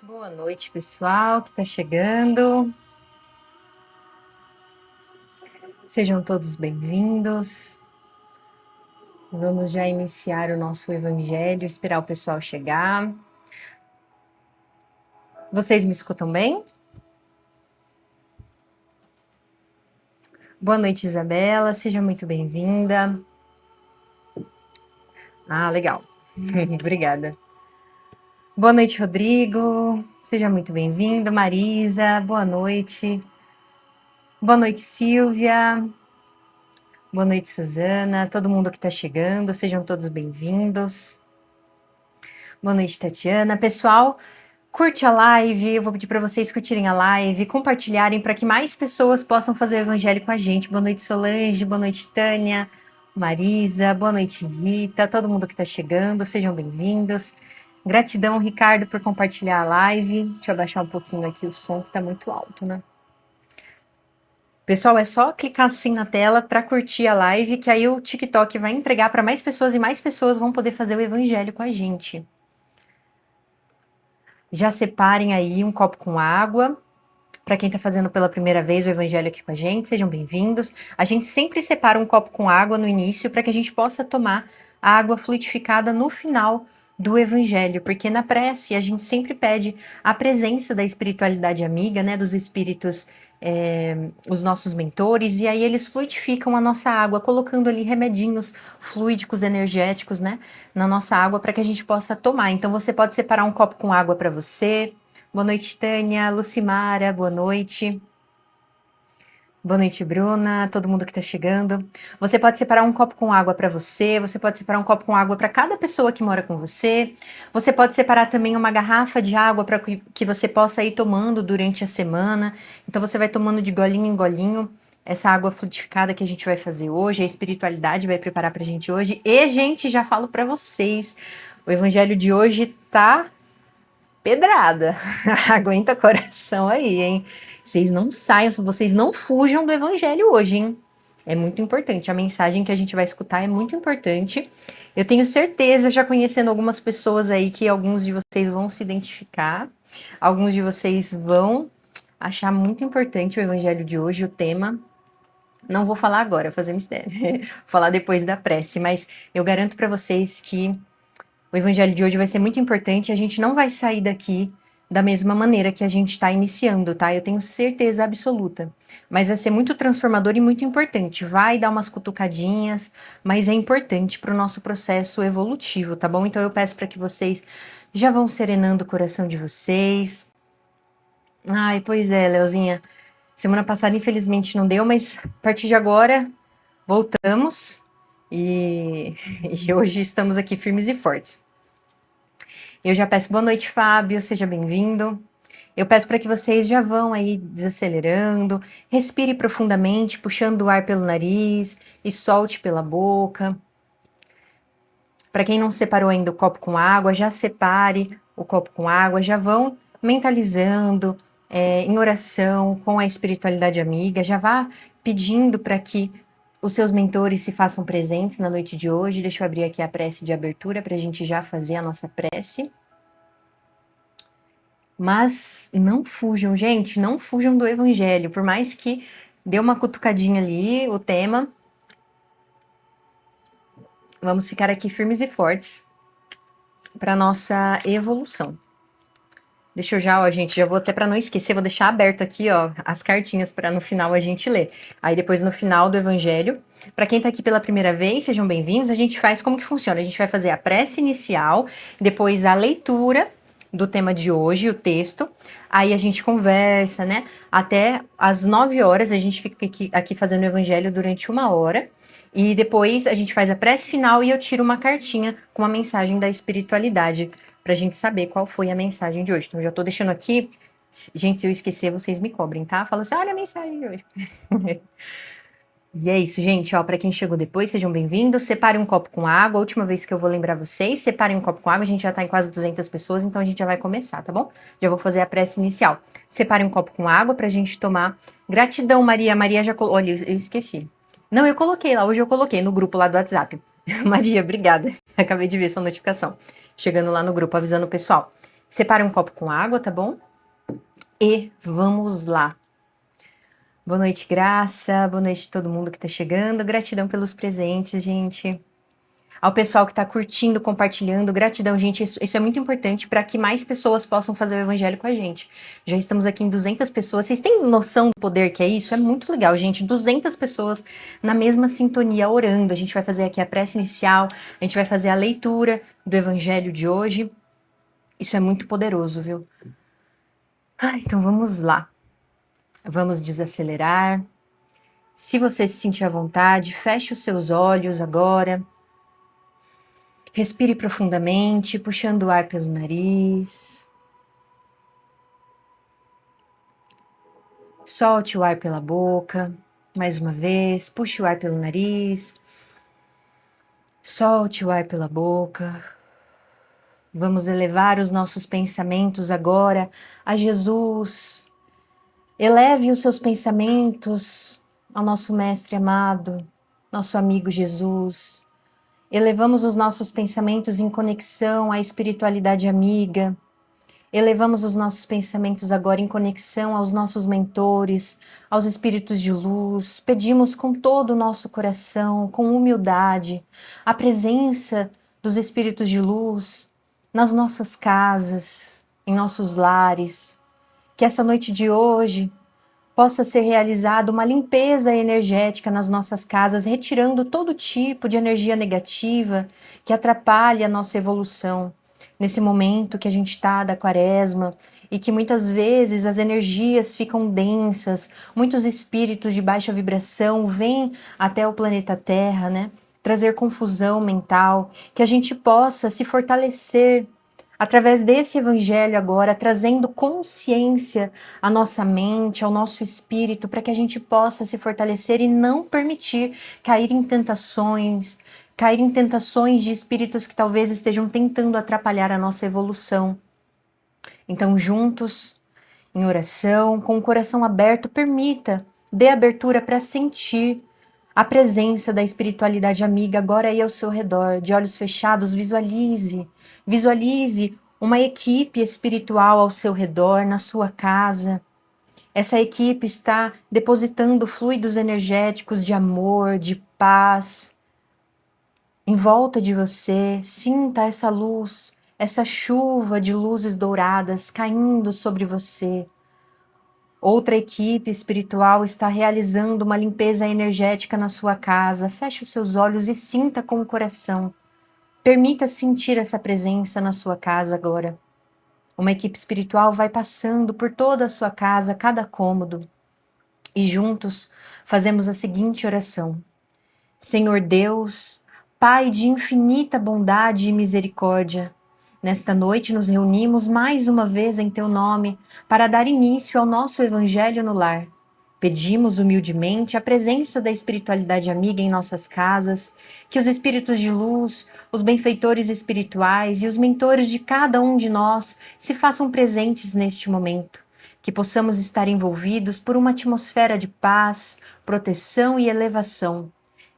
Boa noite, pessoal que está chegando. Sejam todos bem-vindos. Vamos já iniciar o nosso evangelho, esperar o pessoal chegar. Vocês me escutam bem? Boa noite, Isabela. Seja muito bem-vinda. Ah, legal. Obrigada. Boa noite, Rodrigo. Seja muito bem-vindo. Marisa, boa noite. Boa noite, Silvia. Boa noite, Suzana. Todo mundo que está chegando, sejam todos bem-vindos. Boa noite, Tatiana. Pessoal, curte a live. Eu vou pedir para vocês curtirem a live, compartilharem para que mais pessoas possam fazer o evangelho com a gente. Boa noite, Solange. Boa noite, Tânia. Marisa. Boa noite, Rita. Todo mundo que está chegando, sejam bem-vindos. Gratidão, Ricardo, por compartilhar a live. Deixa eu abaixar um pouquinho aqui o som, que está muito alto, né? Pessoal, é só clicar assim na tela para curtir a live, que aí o TikTok vai entregar para mais pessoas e mais pessoas vão poder fazer o evangelho com a gente. Já separem aí um copo com água. Para quem está fazendo pela primeira vez o evangelho aqui com a gente, sejam bem-vindos. A gente sempre separa um copo com água no início para que a gente possa tomar a água fluidificada no final do evangelho, porque na prece a gente sempre pede a presença da espiritualidade amiga, né, dos espíritos, os nossos mentores, e aí eles fluidificam a nossa água, colocando ali remedinhos fluídicos, energéticos, né, na nossa água para que a gente possa tomar. Então você pode separar um copo com água para você. Boa noite, Tânia, Lucimara, boa noite. Boa noite, Bruna, todo mundo que está chegando. Você pode separar um copo com água para você pode separar um copo com água para cada pessoa que mora com você. Você pode separar também uma garrafa de água para que você possa ir tomando durante a semana. Então você vai tomando de golinho em golinho essa água fluidificada que a gente vai fazer hoje, a espiritualidade vai preparar para a gente hoje. E, gente, já falo para vocês, o evangelho de hoje tá pedrada. Aguenta coração aí, hein? Vocês não saiam, vocês não fujam do evangelho hoje, hein? É muito importante. A mensagem que a gente vai escutar é muito importante. Eu tenho certeza, já conhecendo algumas pessoas aí, que alguns de vocês vão se identificar. Alguns de vocês vão achar muito importante o evangelho de hoje, o tema. Não vou falar agora, fazer mistério. Vou falar depois da prece, mas eu garanto para vocês que o evangelho de hoje vai ser muito importante e a gente não vai sair daqui da mesma maneira que a gente está iniciando, tá? Eu tenho certeza absoluta. Mas vai ser muito transformador e muito importante. Vai dar umas cutucadinhas, mas é importante para o nosso processo evolutivo, tá bom? Então eu peço para que vocês já vão serenando o coração de vocês. Ai, pois é, Leozinha. Semana passada, infelizmente, não deu, mas a partir de agora voltamos e hoje estamos aqui firmes e fortes. Eu já peço boa noite, Fábio, seja bem-vindo. Eu peço para que vocês já vão aí desacelerando, respire profundamente, puxando o ar pelo nariz e solte pela boca. Para quem não separou ainda o copo com água, já separe o copo com água, já vão mentalizando em oração com a espiritualidade amiga, já vá pedindo para que os seus mentores se façam presentes na noite de hoje. Deixa eu abrir aqui a prece de abertura para a gente já fazer a nossa prece. Mas não fujam, gente, não fujam do evangelho, por mais que dê uma cutucadinha ali o tema. Vamos ficar aqui firmes e fortes para nossa evolução. Deixa eu já, ó, gente, já vou até para não esquecer, vou deixar aberto aqui, ó, as cartinhas para no final a gente ler. Aí depois no final do evangelho, para quem tá aqui pela primeira vez, sejam bem-vindos. A gente faz como que funciona? A gente vai fazer a prece inicial, depois a leitura do tema de hoje, o texto. Aí a gente conversa, né? Até às 9 horas a gente fica aqui fazendo o evangelho durante 1 hora. E depois a gente faz a prece final e eu tiro uma cartinha com uma mensagem da espiritualidade pra gente saber qual foi a mensagem de hoje. Então já tô deixando aqui. Gente, se eu esquecer, vocês me cobrem, tá? Fala assim, olha a mensagem de hoje. E é isso, gente, ó, para quem chegou depois, sejam bem-vindos. Separe um copo com água, a última vez que eu vou lembrar vocês, separem um copo com água, a gente já tá em quase 200 pessoas, então a gente já vai começar, tá bom? Já vou fazer a prece inicial. Separe um copo com água pra gente tomar. Gratidão, Maria. Maria já colocou. Olha, eu esqueci. Não, eu coloquei lá, hoje eu coloquei no grupo lá do WhatsApp. Maria, obrigada. Acabei de ver sua notificação. Chegando lá no grupo, avisando o pessoal. Separa um copo com água, tá bom? E vamos lá. Boa noite, Graça. Boa noite a todo mundo que tá chegando. Gratidão pelos presentes, gente. Ao pessoal que tá curtindo, compartilhando. Gratidão, gente. Isso é muito importante para que mais pessoas possam fazer o evangelho com a gente. Já estamos aqui em 200 pessoas. Vocês têm noção do poder que é isso? É muito legal, gente. 200 pessoas na mesma sintonia, orando. A gente vai fazer aqui a prece inicial. A gente vai fazer a leitura do evangelho de hoje. Isso é muito poderoso, viu? Então vamos lá. Vamos desacelerar. Se você se sentir à vontade, feche os seus olhos agora. Respire profundamente, puxando o ar pelo nariz. Solte o ar pela boca. Mais uma vez, puxe o ar pelo nariz. Solte o ar pela boca. Vamos elevar os nossos pensamentos agora a Jesus. Eleve os seus pensamentos ao nosso Mestre amado, nosso amigo Jesus. Elevamos os nossos pensamentos em conexão à espiritualidade amiga. Elevamos os nossos pensamentos agora em conexão aos nossos mentores, aos espíritos de luz. Pedimos com todo o nosso coração, com humildade, a presença dos espíritos de luz nas nossas casas, em nossos lares. Que essa noite de hoje possa ser realizada uma limpeza energética nas nossas casas, retirando todo tipo de energia negativa que atrapalha a nossa evolução. Nesse momento que a gente está da quaresma e que muitas vezes as energias ficam densas, muitos espíritos de baixa vibração vêm até o planeta Terra, né? Trazer confusão mental, que a gente possa se fortalecer através desse evangelho agora, trazendo consciência à nossa mente, ao nosso espírito, para que a gente possa se fortalecer e não permitir cair em tentações de espíritos que talvez estejam tentando atrapalhar a nossa evolução. Então, juntos, em oração, com o coração aberto, dê abertura para sentir a presença da espiritualidade amiga agora aí ao seu redor. De olhos fechados, visualize uma equipe espiritual ao seu redor, na sua casa. Essa equipe está depositando fluidos energéticos de amor, de paz em volta de você. Sinta essa luz, essa chuva de luzes douradas caindo sobre você. Outra equipe espiritual está realizando uma limpeza energética na sua casa. Feche os seus olhos e sinta com o coração. Permita sentir essa presença na sua casa agora. Uma equipe espiritual vai passando por toda a sua casa, cada cômodo. E juntos fazemos a seguinte oração. Senhor Deus, Pai de infinita bondade e misericórdia, nesta noite nos reunimos mais uma vez em Teu nome para dar início ao nosso Evangelho no lar. Pedimos humildemente a presença da espiritualidade amiga em nossas casas, que os espíritos de luz, os benfeitores espirituais e os mentores de cada um de nós se façam presentes neste momento, que possamos estar envolvidos por uma atmosfera de paz, proteção e elevação.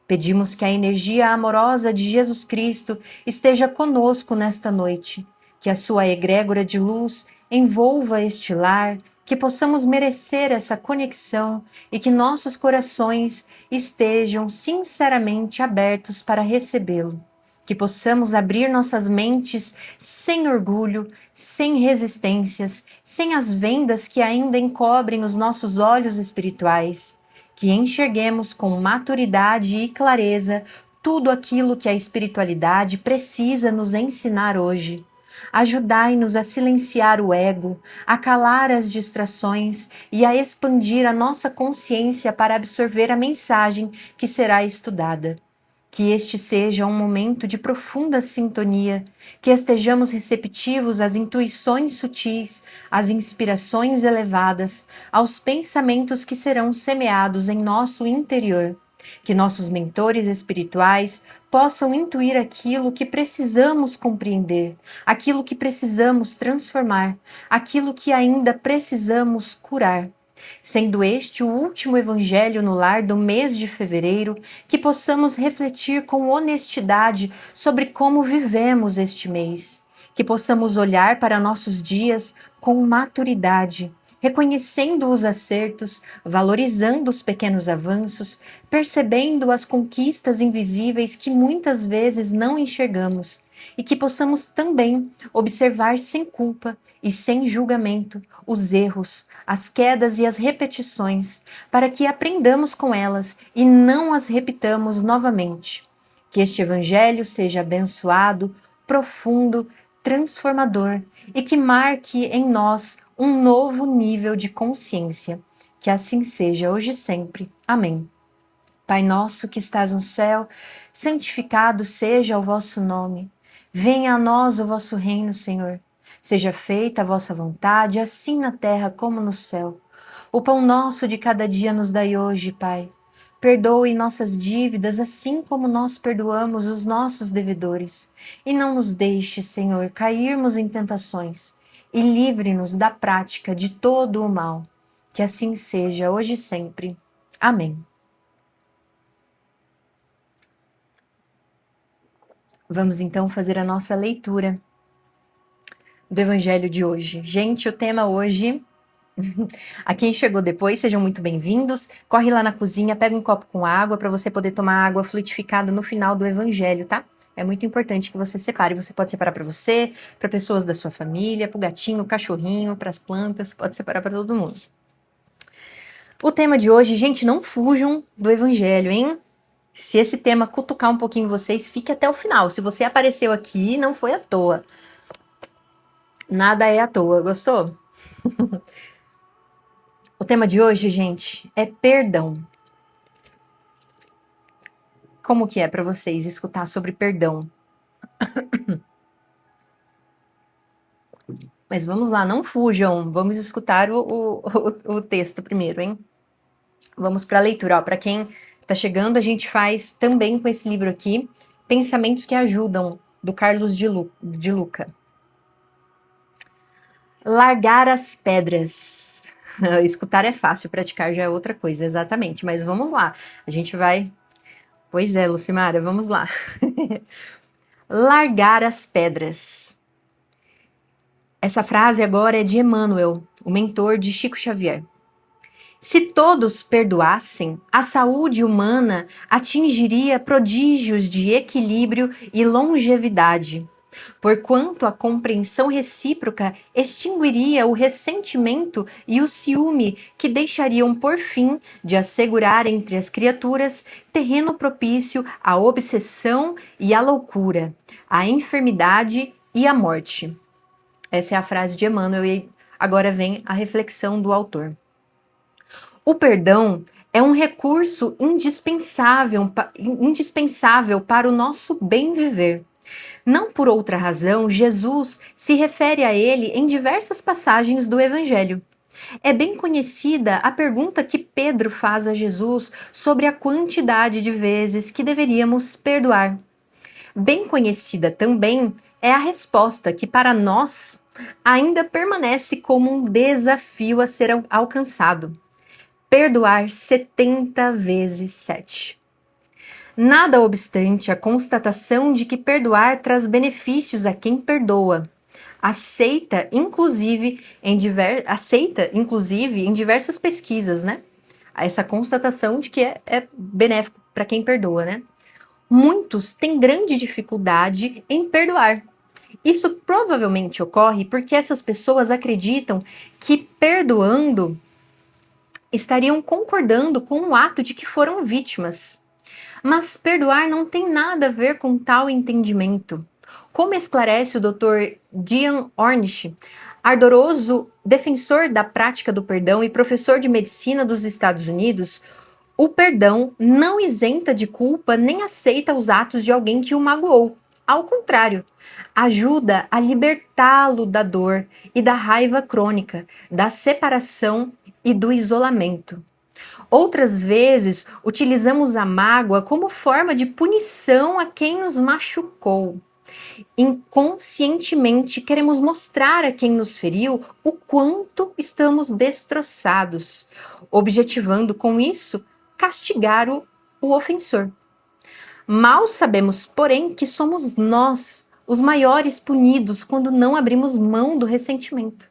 Pedimos que a energia amorosa de Jesus Cristo esteja conosco nesta noite, que a sua egrégora de luz envolva este lar, que possamos merecer essa conexão e que nossos corações estejam sinceramente abertos para recebê-lo. Que possamos abrir nossas mentes sem orgulho, sem resistências, sem as vendas que ainda encobrem os nossos olhos espirituais. Que enxerguemos com maturidade e clareza tudo aquilo que a espiritualidade precisa nos ensinar hoje. Ajudai-nos a silenciar o ego, a calar as distrações e a expandir a nossa consciência para absorver a mensagem que será estudada. Que este seja um momento de profunda sintonia, que estejamos receptivos às intuições sutis, às inspirações elevadas, aos pensamentos que serão semeados em nosso interior. Que nossos mentores espirituais possam intuir aquilo que precisamos compreender, aquilo que precisamos transformar, aquilo que ainda precisamos curar. Sendo este o último evangelho no lar do mês de fevereiro, que possamos refletir com honestidade sobre como vivemos este mês. que possamos olhar para nossos dias com maturidade, reconhecendo os acertos, valorizando os pequenos avanços, percebendo as conquistas invisíveis que muitas vezes não enxergamos, e que possamos também observar sem culpa e sem julgamento os erros, as quedas e as repetições, para que aprendamos com elas e não as repitamos novamente. Que este evangelho seja abençoado, profundo, transformador e que marque em nós um novo nível de consciência. Que assim seja hoje e sempre. Amém. Pai nosso que estás no céu, santificado seja o vosso nome. Venha a nós o vosso reino, Senhor. Seja feita a vossa vontade, assim na terra como no céu. O pão nosso de cada dia nos dai hoje, Pai. Perdoe nossas dívidas, assim como nós perdoamos os nossos devedores. E não nos deixe, Senhor, cairmos em tentações, e livre-nos da prática de todo o mal. Que assim seja, hoje e sempre. Amém. Vamos então fazer a nossa leitura do Evangelho de hoje. Gente, o tema hoje... A quem chegou depois, sejam muito bem-vindos. Corre lá na cozinha, pega um copo com água para você poder tomar água fluidificada no final do Evangelho, tá? É muito importante que você separe. Você pode separar para você, para pessoas da sua família, para o gatinho, cachorrinho, para as plantas, pode separar para todo mundo. O tema de hoje, gente, não fujam do Evangelho, hein? Se esse tema cutucar um pouquinho vocês, fique até o final. Se você apareceu aqui, não foi à toa. Nada é à toa, gostou? O tema de hoje, gente, é perdão. Como que é para vocês escutar sobre perdão? Mas vamos lá, não fujam. Vamos escutar o texto primeiro, hein? Vamos para a leitura. Para quem está chegando, a gente faz também com esse livro aqui, Pensamentos que Ajudam, do Carlos de Luca. Largar as pedras. Escutar é fácil, praticar já é outra coisa, exatamente. Mas vamos lá, a gente vai... Pois é, Lucimara, vamos lá. Largar as pedras. Essa frase agora é de Emmanuel, o mentor de Chico Xavier. Se todos perdoassem, a saúde humana atingiria prodígios de equilíbrio e longevidade, porquanto a compreensão recíproca extinguiria o ressentimento e o ciúme que deixariam por fim de assegurar entre as criaturas terreno propício à obsessão e à loucura, à enfermidade e à morte. Essa é a frase de Emmanuel e agora vem a reflexão do autor. O perdão é um recurso indispensável para o nosso bem viver. Não por outra razão, Jesus se refere a ele em diversas passagens do Evangelho. É bem conhecida a pergunta que Pedro faz a Jesus sobre a quantidade de vezes que deveríamos perdoar. Bem conhecida também é a resposta que, para nós, ainda permanece como um desafio a ser alcançado. Perdoar 70 vezes 7. Nada obstante a constatação de que perdoar traz benefícios a quem perdoa, aceita inclusive em diversas pesquisas, né? Essa constatação de que é benéfico para quem perdoa, né? Muitos têm grande dificuldade em perdoar. Isso provavelmente ocorre porque essas pessoas acreditam que perdoando estariam concordando com o ato de que foram vítimas. Mas perdoar não tem nada a ver com tal entendimento. Como esclarece o Dr. Dian Ornish, ardoroso defensor da prática do perdão e professor de medicina dos Estados Unidos, o perdão não isenta de culpa nem aceita os atos de alguém que o magoou. Ao contrário, ajuda a libertá-lo da dor e da raiva crônica, da separação e do isolamento. Outras vezes, utilizamos a mágoa como forma de punição a quem nos machucou. Inconscientemente, queremos mostrar a quem nos feriu o quanto estamos destroçados, objetivando com isso castigar o ofensor. Mal sabemos, porém, que somos nós os maiores punidos quando não abrimos mão do ressentimento.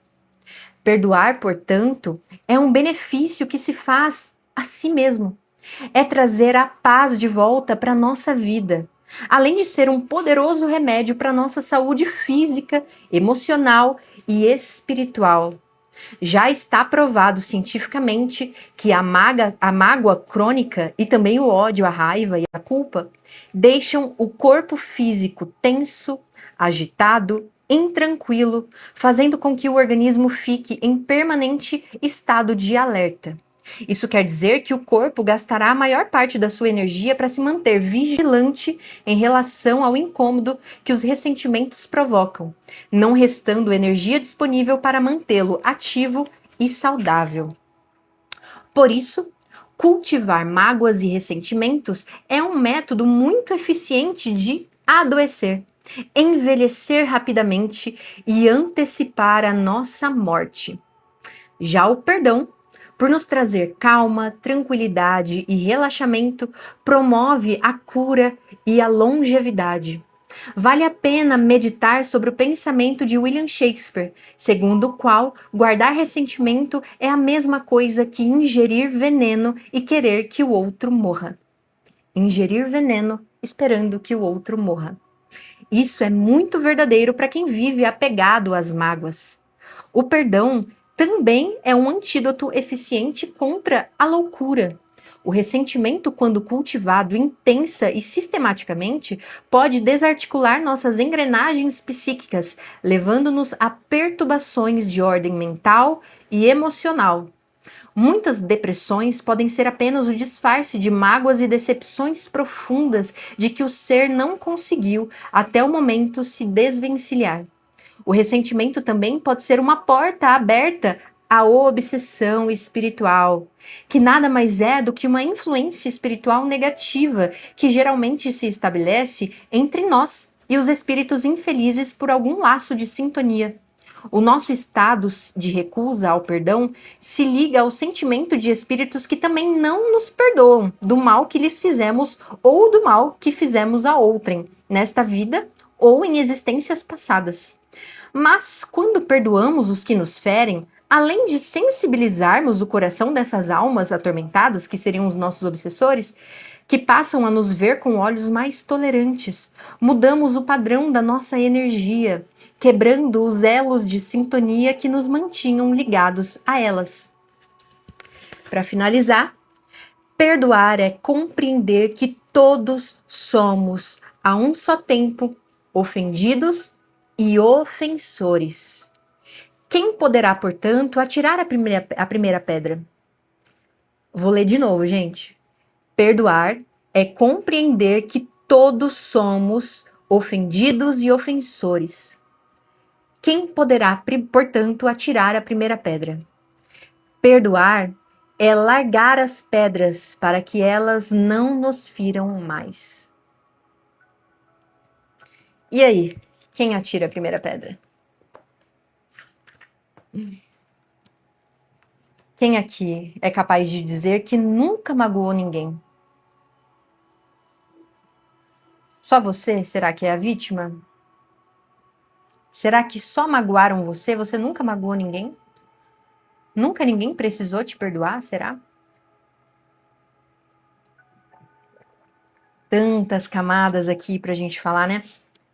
Perdoar, portanto, é um benefício que se faz a si mesmo. É trazer a paz de volta para a nossa vida, além de ser um poderoso remédio para a nossa saúde física, emocional e espiritual. Já está provado cientificamente que a mágoa crônica e também o ódio, a raiva e a culpa deixam o corpo físico tenso, agitado, intranquilo, fazendo com que o organismo fique em permanente estado de alerta. Isso quer dizer que o corpo gastará a maior parte da sua energia para se manter vigilante em relação ao incômodo que os ressentimentos provocam, não restando energia disponível para mantê-lo ativo e saudável. Por isso, cultivar mágoas e ressentimentos é um método muito eficiente de adoecer, envelhecer rapidamente e antecipar a nossa morte. Já o perdão, por nos trazer calma, tranquilidade e relaxamento, promove a cura e a longevidade. Vale a pena meditar sobre o pensamento de William Shakespeare, segundo o qual guardar ressentimento é a mesma coisa que ingerir veneno e querer que o outro morra. Ingerir veneno esperando que o outro morra. Isso é muito verdadeiro para quem vive apegado às mágoas. O perdão também é um antídoto eficiente contra a loucura. O ressentimento, quando cultivado intensa e sistematicamente, pode desarticular nossas engrenagens psíquicas, levando-nos a perturbações de ordem mental e emocional. Muitas depressões podem ser apenas o disfarce de mágoas e decepções profundas de que o ser não conseguiu, até o momento, se desvencilhar. O ressentimento também pode ser uma porta aberta à obsessão espiritual, que nada mais é do que uma influência espiritual negativa que geralmente se estabelece entre nós e os espíritos infelizes por algum laço de sintonia. O nosso estado de recusa ao perdão se liga ao sentimento de espíritos que também não nos perdoam do mal que lhes fizemos ou do mal que fizemos a outrem, nesta vida ou em existências passadas. Mas quando perdoamos os que nos ferem, além de sensibilizarmos o coração dessas almas atormentadas, que seriam os nossos obsessores, que passam a nos ver com olhos mais tolerantes, mudamos o padrão da nossa energia, quebrando os elos de sintonia que nos mantinham ligados a elas. Para finalizar, perdoar é compreender que todos somos, a um só tempo, ofendidos e ofensores. Quem poderá, portanto, atirar a primeira pedra? Vou ler de novo, gente. Perdoar é compreender que todos somos ofendidos e ofensores. Quem poderá, portanto, atirar a primeira pedra? Perdoar é largar as pedras para que elas não nos firam mais. E aí, quem atira a primeira pedra? Quem aqui é capaz de dizer que nunca magoou ninguém? Só você? Será que é a vítima? Será que só magoaram você? Você nunca magoou ninguém? Nunca ninguém precisou te perdoar, será? Tantas camadas aqui pra gente falar, né?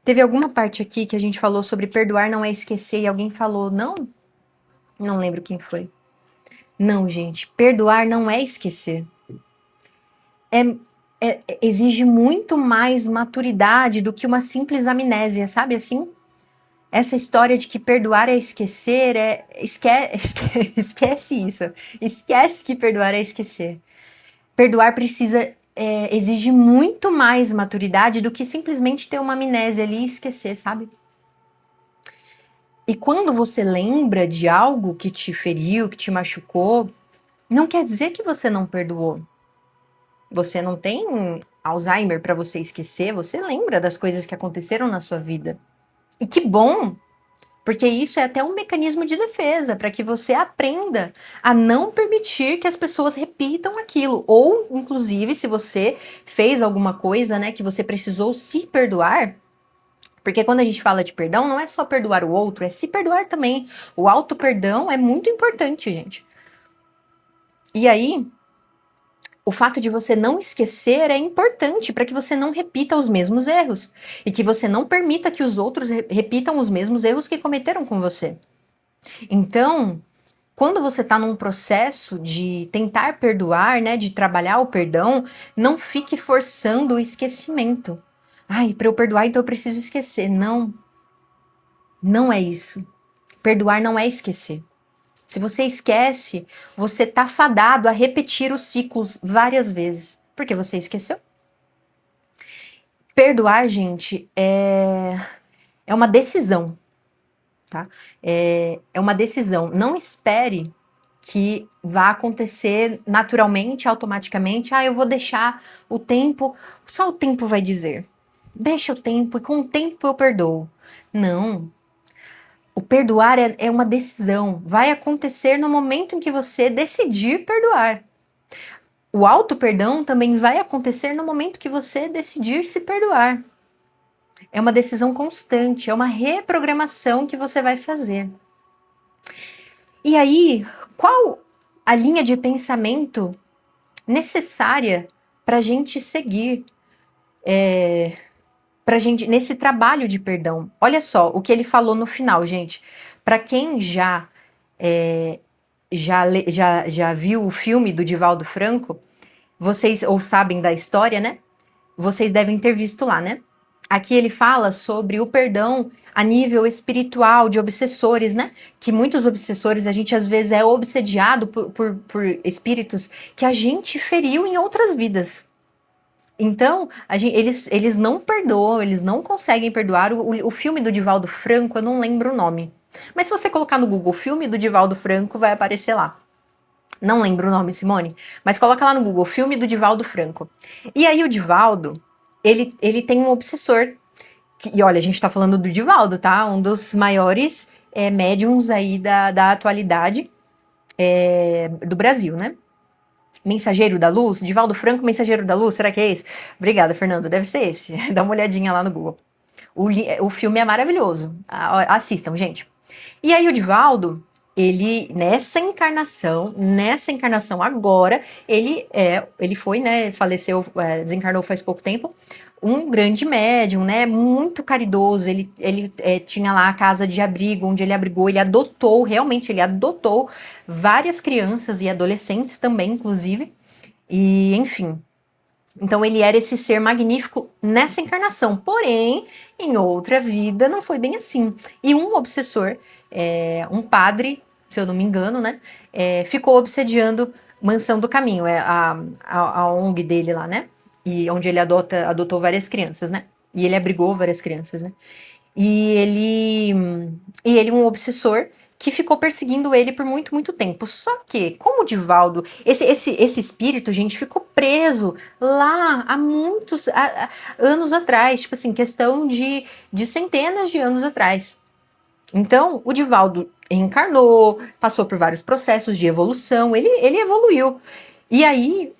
Teve alguma parte aqui que a gente falou sobre perdoar não é esquecer e alguém falou, não? Não lembro quem foi. Não, gente, perdoar não é esquecer. Exige muito mais maturidade do que uma simples amnésia, sabe assim? Essa história de que perdoar é esquecer, esquece isso. Esquece que perdoar é esquecer. Perdoar exige muito mais maturidade do que simplesmente ter uma amnésia ali e esquecer, sabe? E quando você lembra de algo que te feriu, que te machucou, não quer dizer que você não perdoou. Você não tem Alzheimer para você esquecer, você lembra das coisas que aconteceram na sua vida. E que bom, porque isso é até um mecanismo de defesa, para que você aprenda a não permitir que as pessoas repitam aquilo. Ou, inclusive, se você fez alguma coisa, né, que você precisou se perdoar, Porque quando a gente fala de perdão, não é só perdoar o outro, é se perdoar também. O auto-perdão é muito importante, gente. E aí, o fato de você não esquecer é importante para que você não repita os mesmos erros. E que você não permita que os outros repitam os mesmos erros que cometeram com você. Então, quando você está num processo de tentar perdoar, né, de trabalhar o perdão, não fique forçando o esquecimento. Ai, para eu perdoar, então eu preciso esquecer. Não, não é isso. Perdoar não é esquecer. Se você esquece, você está fadado a repetir os ciclos várias vezes, porque você esqueceu. Perdoar, gente, é uma decisão, tá? É uma decisão. Não espere que vá acontecer naturalmente, automaticamente. Ah, eu vou deixar o tempo, só o tempo vai dizer. Deixa o tempo e com o tempo eu perdoo. Não. O perdoar é uma decisão. Vai acontecer no momento em que você decidir perdoar. O auto-perdão também vai acontecer no momento que você decidir se perdoar. É uma decisão constante, é uma reprogramação que você vai fazer. E aí, qual a linha de pensamento necessária para a gente seguir pra gente nesse trabalho de perdão? Olha só o que ele falou no final, gente. Para quem já viu o filme do Divaldo Franco, vocês ou sabem da história, né? Vocês devem ter visto lá, né? Aqui ele fala sobre o perdão a nível espiritual de obsessores, né? Que muitos obsessores, a gente às vezes é obsediado por espíritos que a gente feriu em outras vidas. Então, eles não perdoam, eles não conseguem perdoar. O filme do Divaldo Franco, eu não lembro o nome. Mas se você colocar no Google filme do Divaldo Franco, vai aparecer lá. Não lembro o nome, Simone, mas coloca lá no Google, filme do Divaldo Franco. E aí o Divaldo, ele tem um obsessor. E olha, a gente tá falando do Divaldo, tá? Um dos maiores médiums aí da atualidade do Brasil, né? Mensageiro da Luz, Divaldo Franco, Mensageiro da Luz, será que é esse? Obrigada, Fernando, deve ser esse. Dá uma olhadinha lá no Google. O filme é maravilhoso. Assistam, gente. E aí o Divaldo, ele, nessa encarnação agora, ele foi, né, faleceu, desencarnou faz pouco tempo, um grande médium, né, muito caridoso, ele tinha lá a casa de abrigo, onde ele abrigou, realmente ele adotou várias crianças e adolescentes também, inclusive, e enfim... Então ele era esse ser magnífico nessa encarnação, porém, em outra vida não foi bem assim. E um obsessor, um padre, se eu não me engano, né, ficou obsediando Mansão do Caminho, a ONG dele lá, né, e onde ele adotou várias crianças, né, e ele abrigou várias crianças, né, e ele um obsessor que ficou perseguindo ele por muito, muito tempo. Só que, como o Divaldo, esse espírito, gente, ficou preso lá há muitos anos atrás, tipo assim, questão de centenas de anos atrás. Então, o Divaldo reencarnou, passou por vários processos de evolução, ele evoluiu. E aí,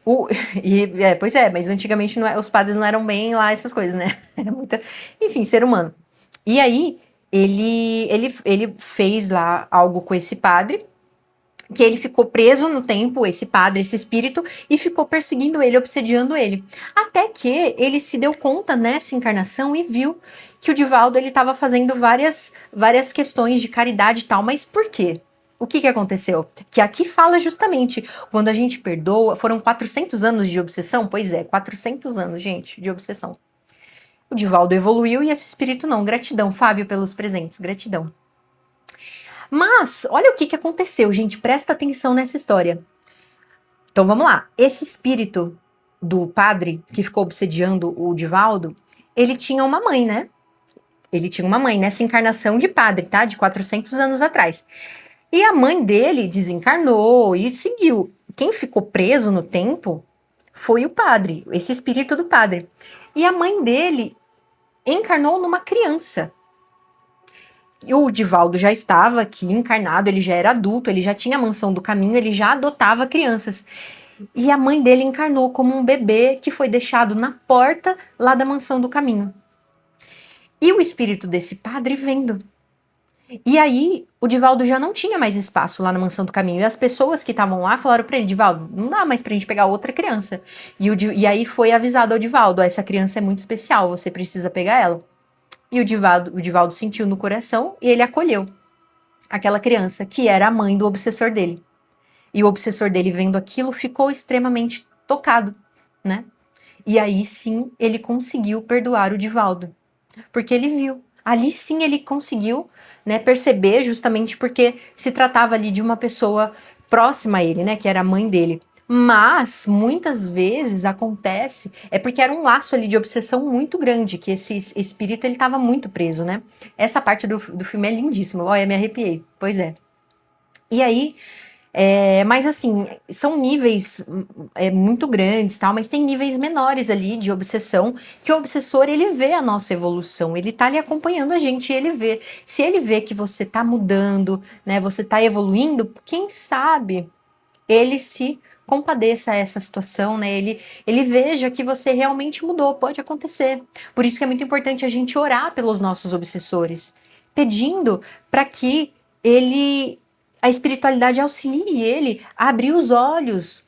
pois é, mas antigamente os padres não eram bem lá essas coisas, né? Era muita, enfim, ser humano. E aí, ele fez lá algo com esse padre, que ele ficou preso no tempo, esse padre, esse espírito, e ficou perseguindo ele, obsediando ele. Até que ele se deu conta nessa encarnação e viu que o Divaldo ele estava fazendo várias questões de caridade e tal. Mas por quê? O que aconteceu? Que aqui fala justamente, quando a gente perdoa, foram 400 anos de obsessão? Pois é, 400 anos, gente, de obsessão. O Divaldo evoluiu e esse espírito não. Gratidão, Fábio, pelos presentes. Gratidão. Mas, olha o que aconteceu, gente. Presta atenção nessa história. Então, vamos lá. Esse espírito do padre que ficou obsediando o Divaldo, ele tinha uma mãe, né? Ele tinha uma mãe nessa encarnação de padre, tá? De 400 anos atrás. E a mãe dele desencarnou e seguiu. Quem ficou preso no tempo foi o padre, esse espírito do padre. E a mãe dele encarnou numa criança. E o Divaldo já estava aqui encarnado, ele já era adulto, ele já tinha a Mansão do Caminho, ele já adotava crianças. E a mãe dele encarnou como um bebê que foi deixado na porta lá da Mansão do Caminho. E o espírito desse padre vendo. E aí, o Divaldo já não tinha mais espaço lá na Mansão do Caminho. E as pessoas que estavam lá falaram pra ele, Divaldo, não dá mais pra gente pegar outra criança. E aí foi avisado ao Divaldo, essa criança é muito especial, você precisa pegar ela. E o Divaldo sentiu no coração e ele acolheu aquela criança, que era a mãe do obsessor dele. E o obsessor dele, vendo aquilo, ficou extremamente tocado, né? E aí sim ele conseguiu perdoar o Divaldo, porque ele viu. Ali sim ele conseguiu, né, perceber, justamente porque se tratava ali de uma pessoa próxima a ele, né, que era a mãe dele. Mas muitas vezes acontece é porque era um laço ali de obsessão muito grande, que esse espírito ele estava muito preso, né? Essa parte do filme é lindíssima. Olha, me arrepiei. Pois é. E aí, mas assim, são níveis muito grandes, tal, mas tem níveis menores ali de obsessão, que o obsessor, ele vê a nossa evolução, ele tá ali acompanhando a gente, e ele vê. Se ele vê que você tá mudando, né, você tá evoluindo, quem sabe ele se compadeça a essa situação, né? Ele veja que você realmente mudou, pode acontecer. Por isso que é muito importante a gente orar pelos nossos obsessores, pedindo para que a espiritualidade auxilie ele a abrir os olhos,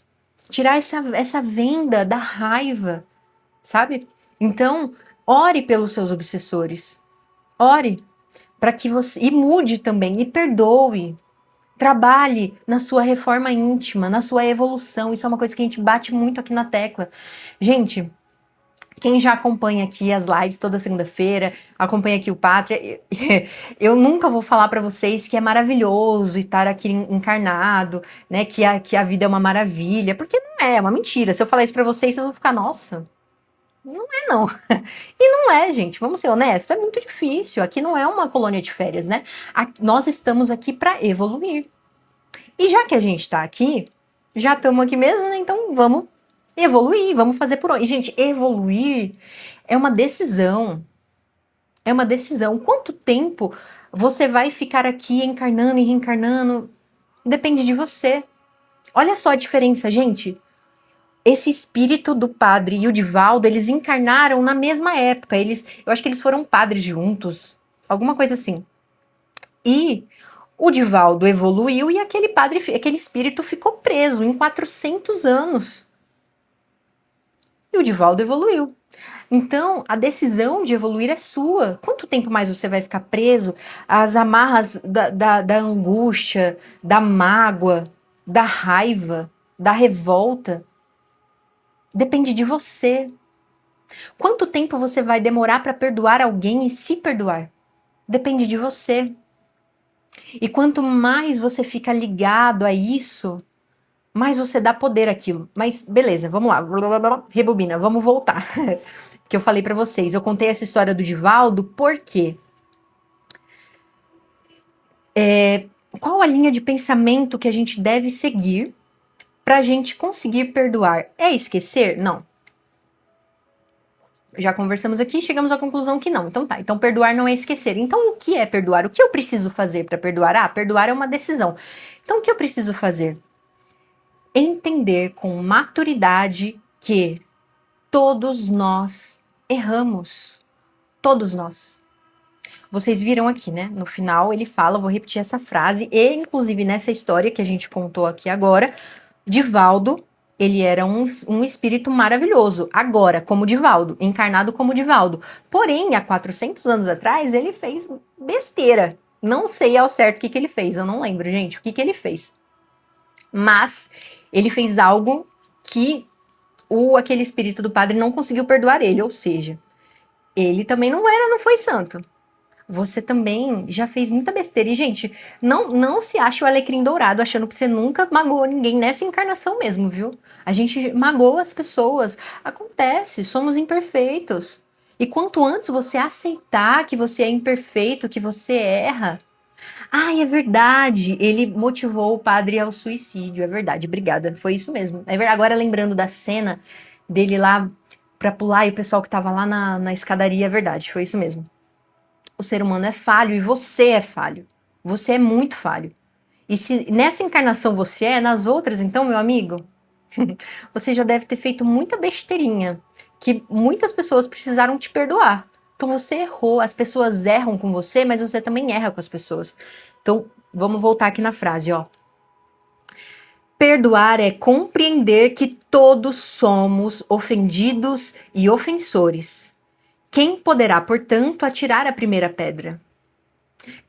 tirar essa venda da raiva, sabe? Então, ore pelos seus obsessores, ore para que você e mude também e perdoe. Trabalhe na sua reforma íntima, na sua evolução. Isso é uma coisa que a gente bate muito aqui na tecla. Gente, quem já acompanha aqui as lives toda segunda-feira, acompanha aqui o Pátria, eu nunca vou falar para vocês que é maravilhoso estar aqui encarnado, né? Que a vida é uma maravilha, porque não é uma mentira. Se eu falar isso para vocês, vocês vão ficar, nossa, não é não. E não é, gente, vamos ser honestos, é muito difícil. Aqui não é uma colônia de férias, né? Nós estamos aqui para evoluir. E já que a gente tá aqui, já estamos aqui mesmo, né? Então vamos evoluir, vamos fazer por onde. E, gente, evoluir é uma decisão. É uma decisão. Quanto tempo você vai ficar aqui encarnando e reencarnando? Depende de você. Olha só a diferença, gente. Esse espírito do padre e o Divaldo, eles encarnaram na mesma época. Eu acho que eles foram padres juntos, alguma coisa assim. E o Divaldo evoluiu e aquele espírito ficou preso em 400 anos. E o Divaldo evoluiu. Então, a decisão de evoluir é sua. Quanto tempo mais você vai ficar preso às amarras da angústia, da mágoa, da raiva, da revolta? Depende de você. Quanto tempo você vai demorar para perdoar alguém e se perdoar? Depende de você. E quanto mais você fica ligado a isso, mais você dá poder àquilo. Mas beleza, vamos lá. Rebobina, vamos voltar. Que eu falei pra vocês. Eu contei essa história do Divaldo porque qual a linha de pensamento que a gente deve seguir pra gente conseguir perdoar? É esquecer? Não. Já conversamos aqui e chegamos à conclusão que não. Então tá, então perdoar não é esquecer. Então o que é perdoar? O que eu preciso fazer para perdoar? Ah, perdoar é uma decisão. Então o que eu preciso fazer? Entender com maturidade que todos nós erramos. Todos nós. Vocês viram aqui, né? No final ele fala, vou repetir essa frase, e inclusive nessa história que a gente contou aqui agora, Divaldo, ele era um espírito maravilhoso, agora, como Divaldo, encarnado como Divaldo. Porém, há 400 anos atrás, ele fez besteira. Não sei ao certo o que ele fez, eu não lembro, gente, o que ele fez. Mas ele fez algo que aquele espírito do padre não conseguiu perdoar ele, ou seja, ele também não foi santo. Você também já fez muita besteira. E, gente, não se ache o alecrim dourado achando que você nunca magoou ninguém nessa encarnação mesmo, viu? A gente magoa as pessoas. Acontece, somos imperfeitos. E quanto antes você aceitar que você é imperfeito, que você erra. Ai, é verdade. Ele motivou o padre ao suicídio. É verdade, obrigada. Foi isso mesmo. Agora lembrando da cena dele lá pra pular e o pessoal que tava lá na escadaria, é verdade, foi isso mesmo. O ser humano é falho e você é falho. Você é muito falho. E se nessa encarnação você é, nas outras, então, meu amigo, você já deve ter feito muita besteirinha que muitas pessoas precisaram te perdoar. Então você errou, as pessoas erram com você, mas você também erra com as pessoas. Então vamos voltar aqui na frase, ó. Perdoar é compreender que todos somos ofendidos e ofensores. Quem poderá, portanto, atirar a primeira pedra?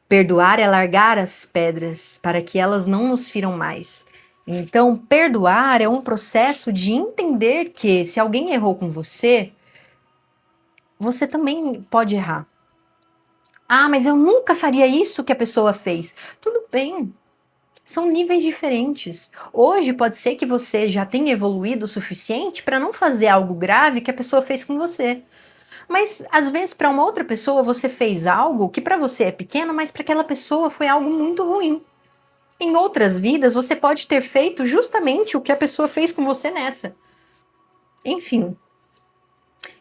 Perdoar é largar as pedras para que elas não nos firam mais. Então, perdoar é um processo de entender que se alguém errou com você, você também pode errar. Ah, mas eu nunca faria isso que a pessoa fez. Tudo bem. São níveis diferentes. Hoje pode ser que você já tenha evoluído o suficiente para não fazer algo grave que a pessoa fez com você. Mas às vezes para uma outra pessoa você fez algo que para você é pequeno, mas para aquela pessoa foi algo muito ruim. Em outras vidas você pode ter feito justamente o que a pessoa fez com você nessa. Enfim.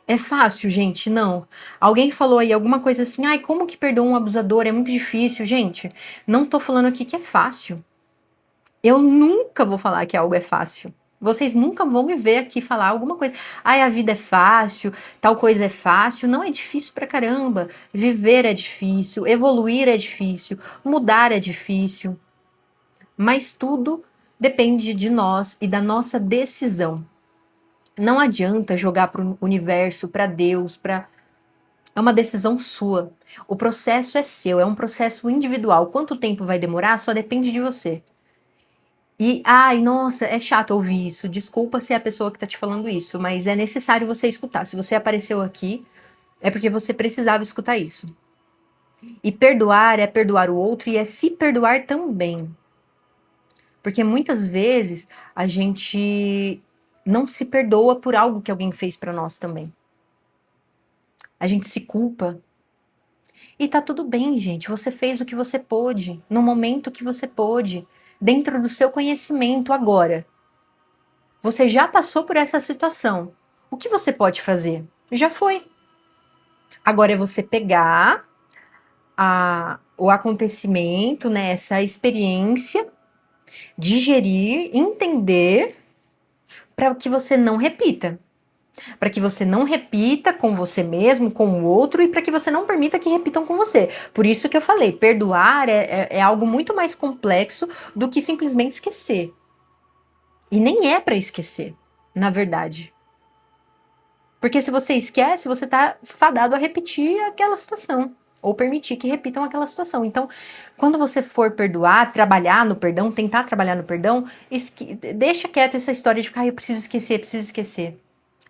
É fácil, gente? Não. Alguém falou aí alguma coisa assim, ai, como que perdoa um abusador? É muito difícil. Gente, não tô falando aqui que é fácil. Eu nunca vou falar que algo é fácil. Vocês nunca vão me ver aqui falar alguma coisa. Ai, a vida é fácil, tal coisa é fácil. Não, é difícil pra caramba. Viver é difícil, evoluir é difícil, mudar é difícil. Mas tudo depende de nós e da nossa decisão. Não adianta jogar para o universo, para Deus, para. É uma decisão sua. O processo é seu, é um processo individual. Quanto tempo vai demorar só depende de você. E, ai, nossa, é chato ouvir isso. Desculpa se é a pessoa que tá te falando isso, mas é necessário você escutar. Se você apareceu aqui, é porque você precisava escutar isso. E perdoar é perdoar o outro e é se perdoar também. Porque muitas vezes a gente não se perdoa por algo que alguém fez pra nós também. A gente se culpa. E tá tudo bem, gente. Você fez o que você pôde, no momento que você pôde, dentro do seu conhecimento agora. Você já passou por essa situação. O que você pode fazer? Já foi. Agora é você pegar o acontecimento, né, essa experiência, digerir, entender, para que você não repita. Para que você não repita com você mesmo, com o outro, e para que você não permita que repitam com você. Por isso que eu falei, perdoar é algo muito mais complexo do que simplesmente esquecer. E nem é para esquecer, na verdade. Porque se você esquece, você tá fadado a repetir aquela situação. Ou permitir que repitam aquela situação. Então, quando você for perdoar, trabalhar no perdão, tentar trabalhar no perdão, deixa quieto essa história de ficar, eu preciso esquecer, preciso esquecer.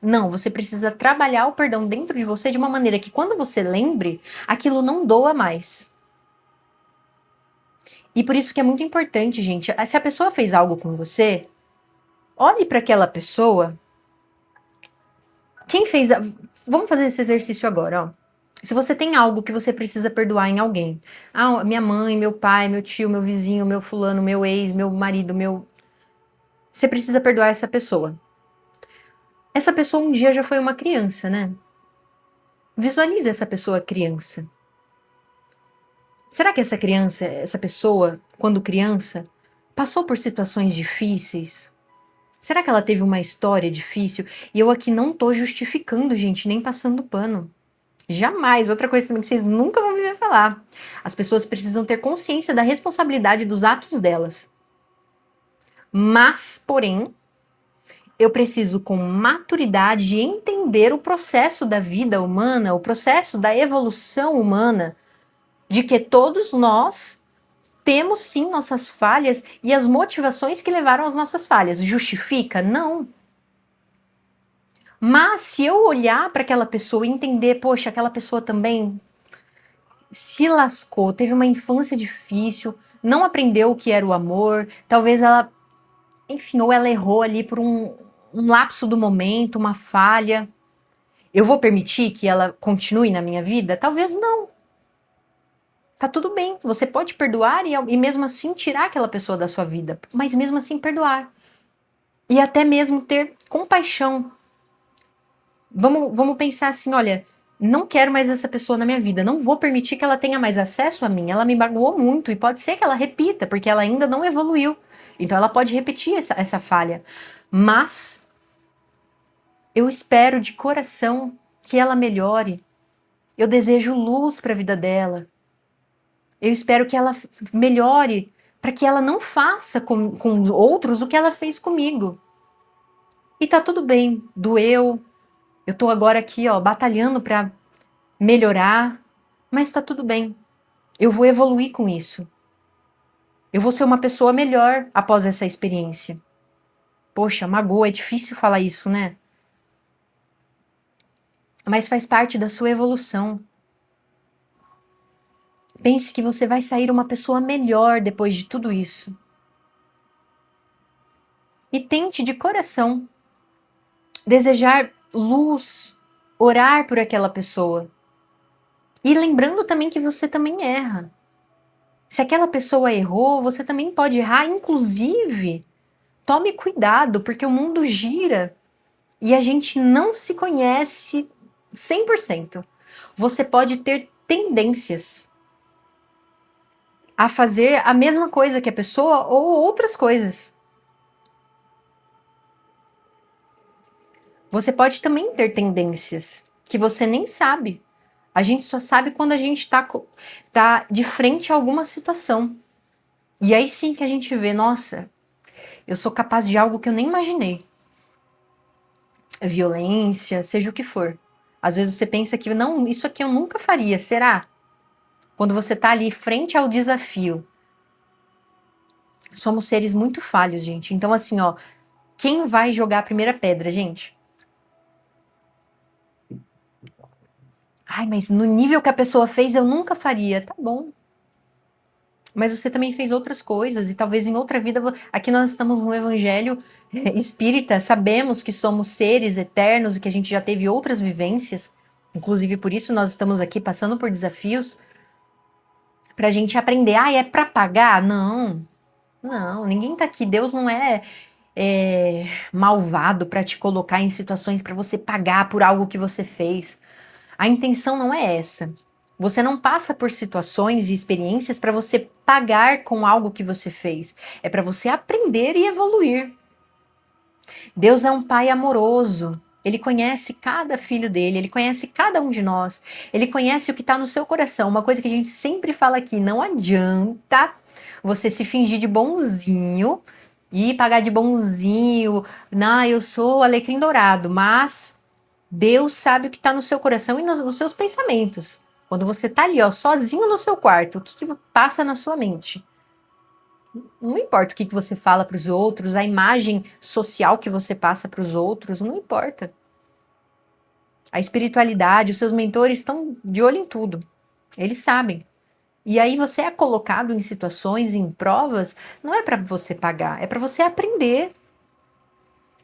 Não, você precisa trabalhar o perdão dentro de você de uma maneira que quando você lembre, aquilo não doa mais. E por isso que é muito importante, gente, se a pessoa fez algo com você, olhe para aquela pessoa. Quem fez Vamos fazer esse exercício agora, ó. Se você tem algo que você precisa perdoar em alguém. Ah, minha mãe, meu pai, meu tio, meu vizinho, meu fulano, meu ex, meu marido, Você precisa perdoar essa pessoa. Essa pessoa um dia já foi uma criança, né? Visualize essa pessoa criança. Será que essa criança, essa pessoa, quando criança, passou por situações difíceis? Será que ela teve uma história difícil? E eu aqui não tô justificando, gente, nem passando pano. Jamais. Outra coisa também que vocês nunca vão me ver falar. As pessoas precisam ter consciência da responsabilidade dos atos delas. Mas, porém, eu preciso com maturidade entender o processo da vida humana, o processo da evolução humana, de que todos nós temos sim nossas falhas e as motivações que levaram às nossas falhas. Justifica? Não. Mas se eu olhar para aquela pessoa e entender, poxa, aquela pessoa também se lascou, teve uma infância difícil, não aprendeu o que era o amor, talvez ela, enfim, ou ela errou ali por um lapso do momento, uma falha. Eu vou permitir que ela continue na minha vida? Talvez não. Tá tudo bem, você pode perdoar e mesmo assim tirar aquela pessoa da sua vida, mas mesmo assim perdoar. E até mesmo ter compaixão. Vamos pensar assim, olha, não quero mais essa pessoa na minha vida, não vou permitir que ela tenha mais acesso a mim, ela me magoou muito e pode ser que ela repita, porque ela ainda não evoluiu. Então ela pode repetir essa falha. Mas eu espero de coração que ela melhore, Eu desejo luz para a vida dela. Eu espero que ela melhore para que ela não faça com os outros o que ela fez comigo. E tá tudo bem, doeu. Eu tô agora aqui, ó, batalhando para melhorar, mas tá tudo bem. Eu vou evoluir com isso. Eu vou ser uma pessoa melhor após essa experiência. Poxa, magoa, é difícil falar isso, né? Mas faz parte da sua evolução. Pense que você vai sair uma pessoa melhor depois de tudo isso. E tente de coração desejar luz, orar por aquela pessoa. E lembrando também que você também erra. Se aquela pessoa errou, você também pode errar. Inclusive, tome cuidado, porque o mundo gira e a gente não se conhece 100%. Você pode ter tendências a fazer a mesma coisa que a pessoa ou outras coisas. Você pode também ter tendências que você nem sabe. A gente só sabe quando a gente tá de frente a alguma situação. E aí sim que a gente vê, nossa, eu sou capaz de algo que eu nem imaginei. Violência, seja o que for. Às vezes você pensa que não, isso aqui eu nunca faria, será? Quando você tá ali frente ao desafio. Somos seres muito falhos, gente. Então assim, ó, quem vai jogar a primeira pedra, gente? Ai, mas no nível que a pessoa fez, eu nunca faria. Tá bom. Mas você também fez outras coisas e talvez em outra vida. Aqui nós estamos no Evangelho espírita, sabemos que somos seres eternos e que a gente já teve outras vivências. Inclusive por isso nós estamos aqui passando por desafios pra gente aprender. Ah, é pra pagar? Não, não, ninguém tá aqui. Deus não é malvado pra te colocar em situações pra você pagar por algo que você fez. A intenção não é essa. Você não passa por situações e experiências para você pagar com algo que você fez. É para você aprender e evoluir. Deus é um pai amoroso. Ele conhece cada filho dele, ele conhece cada um de nós. Ele conhece o que está no seu coração. Uma coisa que a gente sempre fala aqui: não adianta você se fingir de bonzinho e pagar de bonzinho. Não, eu sou alecrim dourado, mas Deus sabe o que está no seu coração e nos seus pensamentos. Quando você está ali, ó, sozinho no seu quarto, o que passa na sua mente? Não importa o que você fala para os outros, a imagem social que você passa para os outros, não importa. A espiritualidade, os seus mentores estão de olho em tudo. Eles sabem. E aí você é colocado em situações, em provas, não é para você pagar, é para você aprender.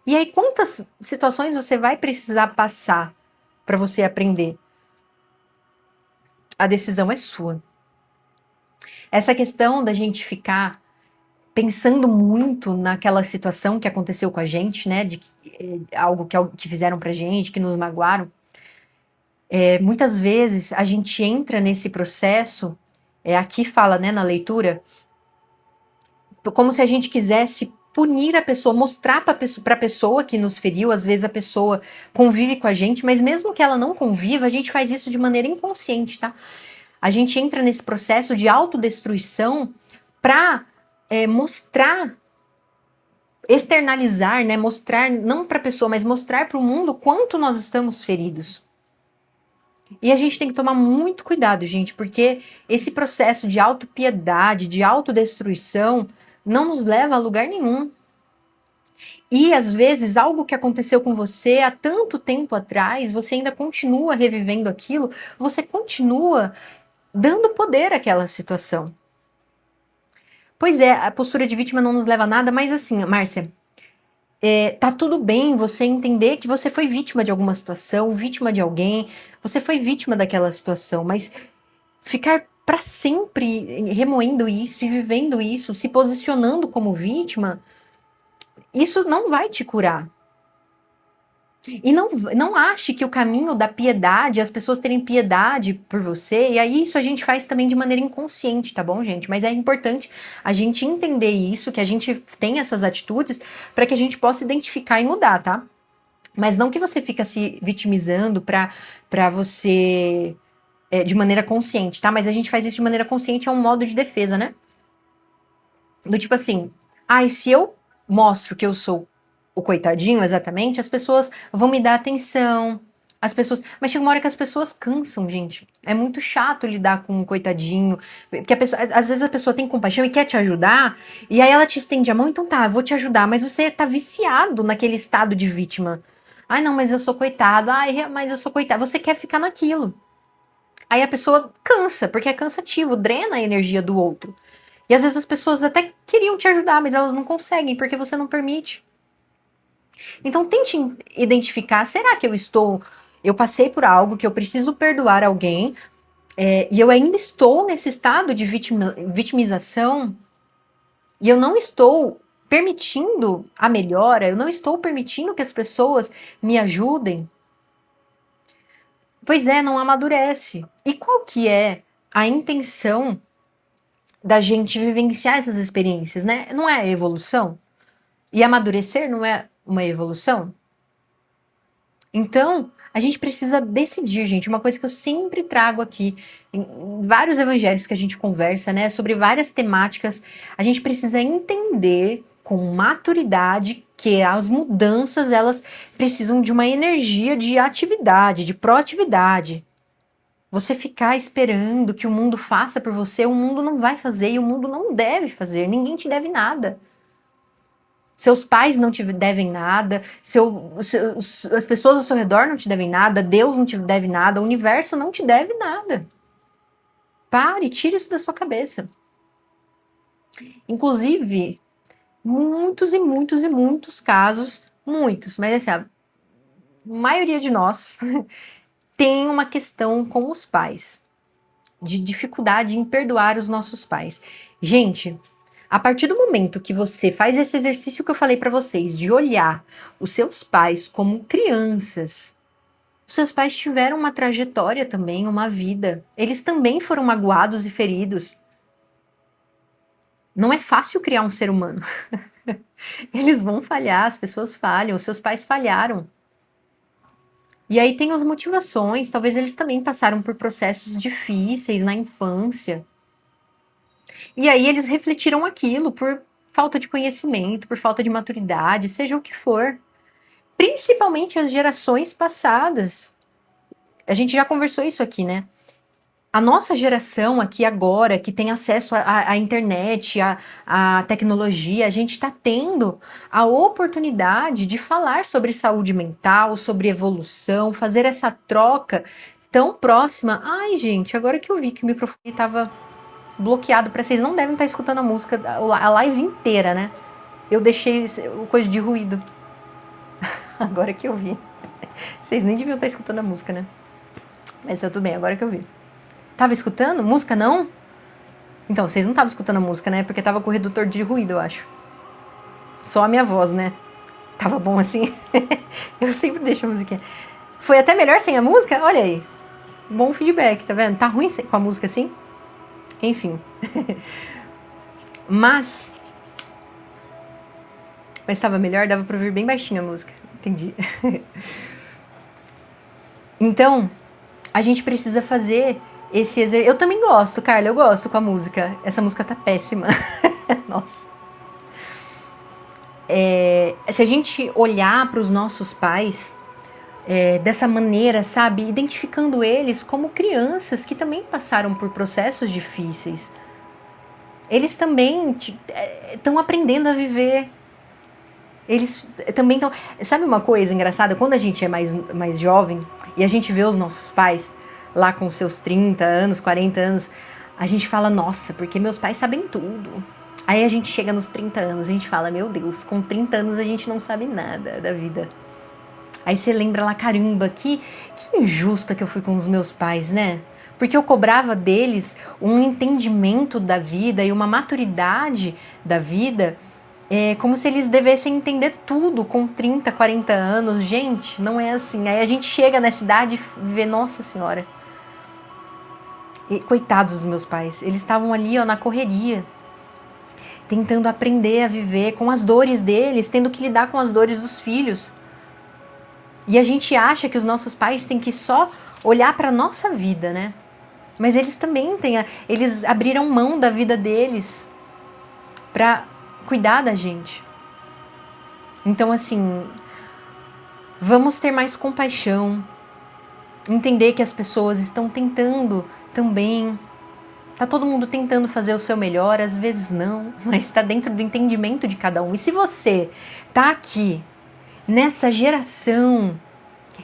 E aí quantas situações você vai precisar passar para você aprender? A decisão é sua. Essa questão da gente ficar pensando muito naquela situação que aconteceu com a gente, né, de algo que fizeram pra gente, que nos magoaram, muitas vezes a gente entra nesse processo, aqui fala, né, na leitura, como se a gente quisesse punir a pessoa, mostrar para a pessoa que nos feriu. Às vezes a pessoa convive com a gente, mas mesmo que ela não conviva, a gente faz isso de maneira inconsciente, tá? A gente entra nesse processo de autodestruição para mostrar, externalizar, né? Mostrar não para a pessoa, mas mostrar para o mundo quanto nós estamos feridos. E a gente tem que tomar muito cuidado, gente, porque esse processo de autopiedade, de autodestruição, não nos leva a lugar nenhum. E às vezes algo que aconteceu com você há tanto tempo atrás, você ainda continua revivendo aquilo, você continua dando poder àquela situação. Pois é, a postura de vítima não nos leva a nada, mas assim, Márcia, tá tudo bem você entender que você foi vítima de alguma situação, vítima de alguém, você foi vítima daquela situação, mas ficar para sempre remoendo isso e vivendo isso, se posicionando como vítima, isso não vai te curar. E não ache que o caminho da piedade, as pessoas terem piedade por você, e aí isso a gente faz também de maneira inconsciente, tá bom, gente? Mas é importante a gente entender isso, que a gente tem essas atitudes, para que a gente possa identificar e mudar, tá? Mas não que você fica se vitimizando pra você de maneira consciente, tá? Mas a gente faz isso de maneira consciente, é um modo de defesa, né? Do tipo assim, e se eu mostro que eu sou o coitadinho, exatamente, as pessoas vão me dar atenção, as pessoas... Mas chega uma hora que as pessoas cansam, gente. É muito chato lidar com um coitadinho, porque às vezes a pessoa tem compaixão e quer te ajudar, e aí ela te estende a mão, então tá, eu vou te ajudar, mas você tá viciado naquele estado de vítima. Ai, não, mas eu sou coitado. Ai, mas eu sou coitado. Você quer ficar naquilo. Aí a pessoa cansa, porque é cansativo, drena a energia do outro. E às vezes as pessoas até queriam te ajudar, mas elas não conseguem, porque você não permite. Então tente identificar, será que eu passei por algo que eu preciso perdoar alguém, e eu ainda estou nesse estado de vitimização, e eu não estou permitindo a melhora, eu não estou permitindo que as pessoas me ajudem. Pois é, não amadurece. E qual que é a intenção da gente vivenciar essas experiências, né? Não é a evolução? E amadurecer não é uma evolução? Então, a gente precisa decidir, gente. Uma coisa que eu sempre trago aqui, em vários evangelhos que a gente conversa, né? Sobre várias temáticas, a gente precisa entender com maturidade que as mudanças, elas precisam de uma energia de atividade, de proatividade. Você ficar esperando que o mundo faça por você, o mundo não vai fazer e o mundo não deve fazer. Ninguém te deve nada. Seus pais não te devem nada, as pessoas ao seu redor não te devem nada, Deus não te deve nada, o universo não te deve nada. Pare, tire isso da sua cabeça. Inclusive, muitos e muitos e muitos casos, muitos, mas assim, a maioria de nós tem uma questão com os pais, de dificuldade em perdoar os nossos pais. Gente, a partir do momento que você faz esse exercício que eu falei para vocês, de olhar os seus pais como crianças, os seus pais tiveram uma trajetória também, uma vida. Eles também foram magoados e feridos. Não é fácil criar um ser humano. Eles vão falhar, as pessoas falham, os seus pais falharam. E aí tem as motivações, talvez eles também passaram por processos difíceis na infância. E aí eles refletiram aquilo por falta de conhecimento, por falta de maturidade, seja o que for. Principalmente as gerações passadas. A gente já conversou isso aqui, né? A nossa geração aqui agora, que tem acesso à internet, à tecnologia, a gente está tendo a oportunidade de falar sobre saúde mental, sobre evolução, fazer essa troca tão próxima. Ai, gente, agora que eu vi que o microfone estava bloqueado para vocês, não devem estar escutando a música, a live inteira, né? Eu deixei coisa de ruído. Agora que eu vi. Vocês nem deviam estar escutando a música, né? Mas tudo bem, agora que eu vi. Tava escutando? Música não? Então, vocês não estavam escutando a música, né? Porque tava com o redutor de ruído, eu acho. Só a minha voz, né? Tava bom assim? Eu sempre deixo a musiquinha. Foi até melhor sem a música? Olha aí. Bom feedback, tá vendo? Tá ruim com a música assim? Enfim. Mas estava melhor, dava pra ouvir bem baixinho a música. Entendi. Então, a gente precisa fazer esse exercício. Eu também gosto, Carla, eu gosto com a música. Essa música tá péssima. Nossa. Se a gente olhar para os nossos pais dessa maneira, sabe? Identificando eles como crianças que também passaram por processos difíceis. Eles também estão aprendendo a viver. Eles também estão... Sabe uma coisa engraçada? Quando a gente é mais jovem e a gente vê os nossos pais lá com seus 30 anos, 40 anos, a gente fala, nossa, porque meus pais sabem tudo. Aí a gente chega nos 30 anos e a gente fala, meu Deus, com 30 anos a gente não sabe nada da vida. Aí você lembra lá, caramba, que injusta que eu fui com os meus pais, né? Porque eu cobrava deles um entendimento da vida e uma maturidade da vida, como se eles devessem entender tudo com 30, 40 anos. Gente, não é assim. Aí a gente chega nessa idade e vê, nossa senhora, e, coitados dos meus pais, eles estavam ali na correria, tentando aprender a viver com as dores deles, tendo que lidar com as dores dos filhos. E a gente acha que os nossos pais têm que só olhar para a nossa vida, né? Mas eles também eles abriram mão da vida deles para cuidar da gente. Então, assim, vamos ter mais compaixão, entender que as pessoas estão tentando também. Tá todo mundo tentando fazer o seu melhor, às vezes não, mas está dentro do entendimento de cada um. E se você tá aqui nessa geração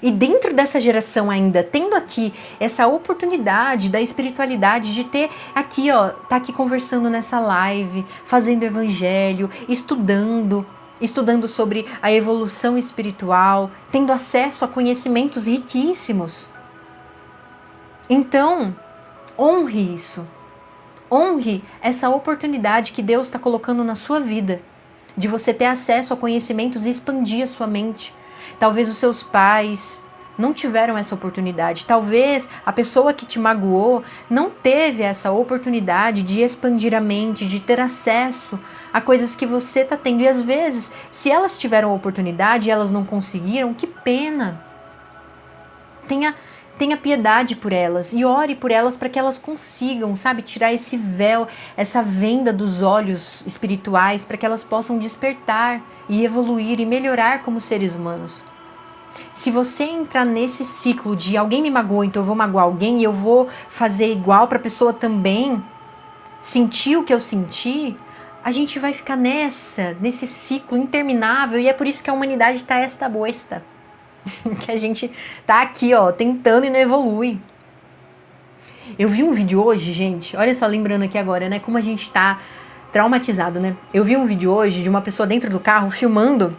e dentro dessa geração ainda tendo aqui essa oportunidade da espiritualidade de ter aqui, ó, tá aqui conversando nessa live, fazendo evangelho, estudando sobre a evolução espiritual, tendo acesso a conhecimentos riquíssimos. Então, honre isso. Honre essa oportunidade que Deus está colocando na sua vida, de você ter acesso a conhecimentos e expandir a sua mente. Talvez os seus pais não tiveram essa oportunidade. Talvez a pessoa que te magoou não teve essa oportunidade de expandir a mente, de ter acesso a coisas que você está tendo. E às vezes, se elas tiveram a oportunidade e elas não conseguiram, que pena. Tenha piedade por elas e ore por elas para que elas consigam, sabe, tirar esse véu, essa venda dos olhos espirituais para que elas possam despertar e evoluir e melhorar como seres humanos. Se você entrar nesse ciclo de alguém me magoou, então eu vou magoar alguém e eu vou fazer igual para a pessoa também sentir o que eu senti, a gente vai ficar nesse ciclo interminável e é por isso que a humanidade está esta boesta. Que a gente tá aqui, ó, tentando e não evolui. Eu vi um vídeo hoje, gente, olha só, lembrando aqui agora, né, como a gente tá traumatizado, né? Eu vi um vídeo hoje de uma pessoa dentro do carro filmando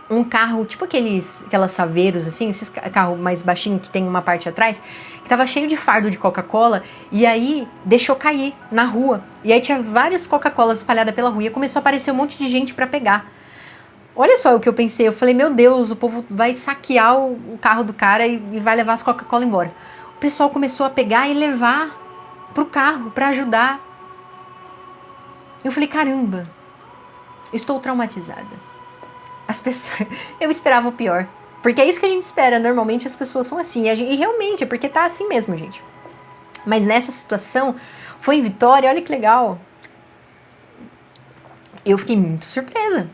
um carro, tipo aquelas saveiros, assim, esses carros mais baixinhos que tem uma parte atrás, que tava cheio de fardo de Coca-Cola, e aí deixou cair na rua. E aí tinha várias Coca-Colas espalhadas pela rua, e começou a aparecer um monte de gente pra pegar. Olha só o que eu pensei, eu falei, meu Deus, o povo vai saquear o carro do cara e vai levar as Coca-Cola embora. O pessoal começou a pegar e levar pro carro pra ajudar. Eu falei, caramba, estou traumatizada. As pessoas, eu esperava o pior, porque é isso que a gente espera, normalmente as pessoas são assim, e realmente é porque tá assim mesmo, gente. Mas nessa situação, foi em Vitória, olha que legal. Eu fiquei muito surpresa.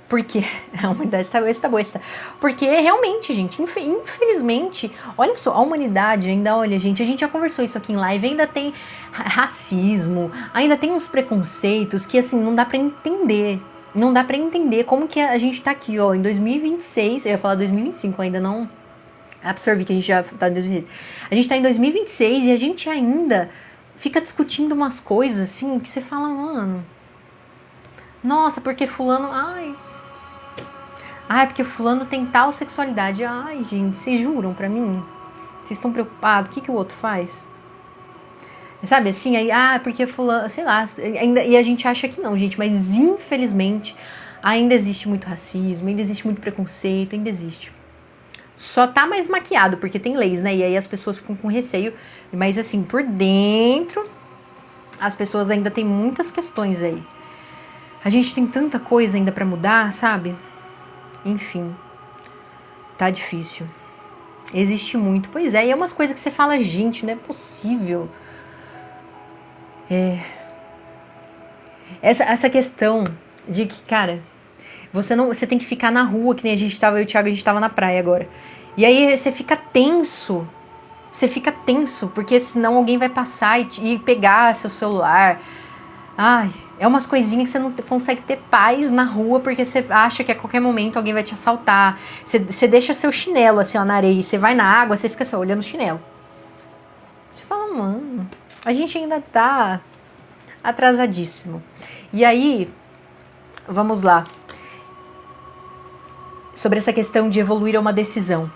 Porque a humanidade está boesta. Porque realmente, gente, infelizmente, olha só, a humanidade ainda, olha, gente, a gente já conversou isso aqui em live, ainda tem racismo, ainda tem uns preconceitos que, assim, não dá pra entender. Não dá pra entender como que a gente tá aqui, ó, em 2026, eu ia falar 2025, ainda não absorvi que a gente já tá em 2026. A gente tá em 2026 e a gente ainda fica discutindo umas coisas, assim, que você fala, mano, nossa, porque fulano, ai, porque fulano tem tal sexualidade. Ai, gente, vocês juram pra mim? Vocês estão preocupados? O que o outro faz? Sabe assim? Aí, porque fulano, sei lá. Ainda, e a gente acha que não, gente. Mas infelizmente ainda existe muito racismo, ainda existe muito preconceito, ainda existe. Só tá mais maquiado, porque tem leis, né? E aí as pessoas ficam com receio. Mas assim, por dentro, as pessoas ainda têm muitas questões aí. A gente tem tanta coisa ainda pra mudar, sabe? Enfim, tá difícil. Existe muito. Pois é, e é umas coisas que você fala, gente, não é possível. Essa questão de que, cara, você tem que ficar na rua, que nem a gente tava, eu e o Thiago, a gente tava na praia agora. E aí você fica tenso. Você fica tenso, porque senão alguém vai passar e pegar seu celular. Ai, é umas coisinhas que você não consegue ter paz na rua, porque você acha que a qualquer momento alguém vai te assaltar. Você deixa seu chinelo assim, ó, na areia, você vai na água, você fica assim, olhando o chinelo. Você fala, mano, a gente ainda tá atrasadíssimo. E aí, vamos lá. Sobre essa questão de evoluir a uma decisão.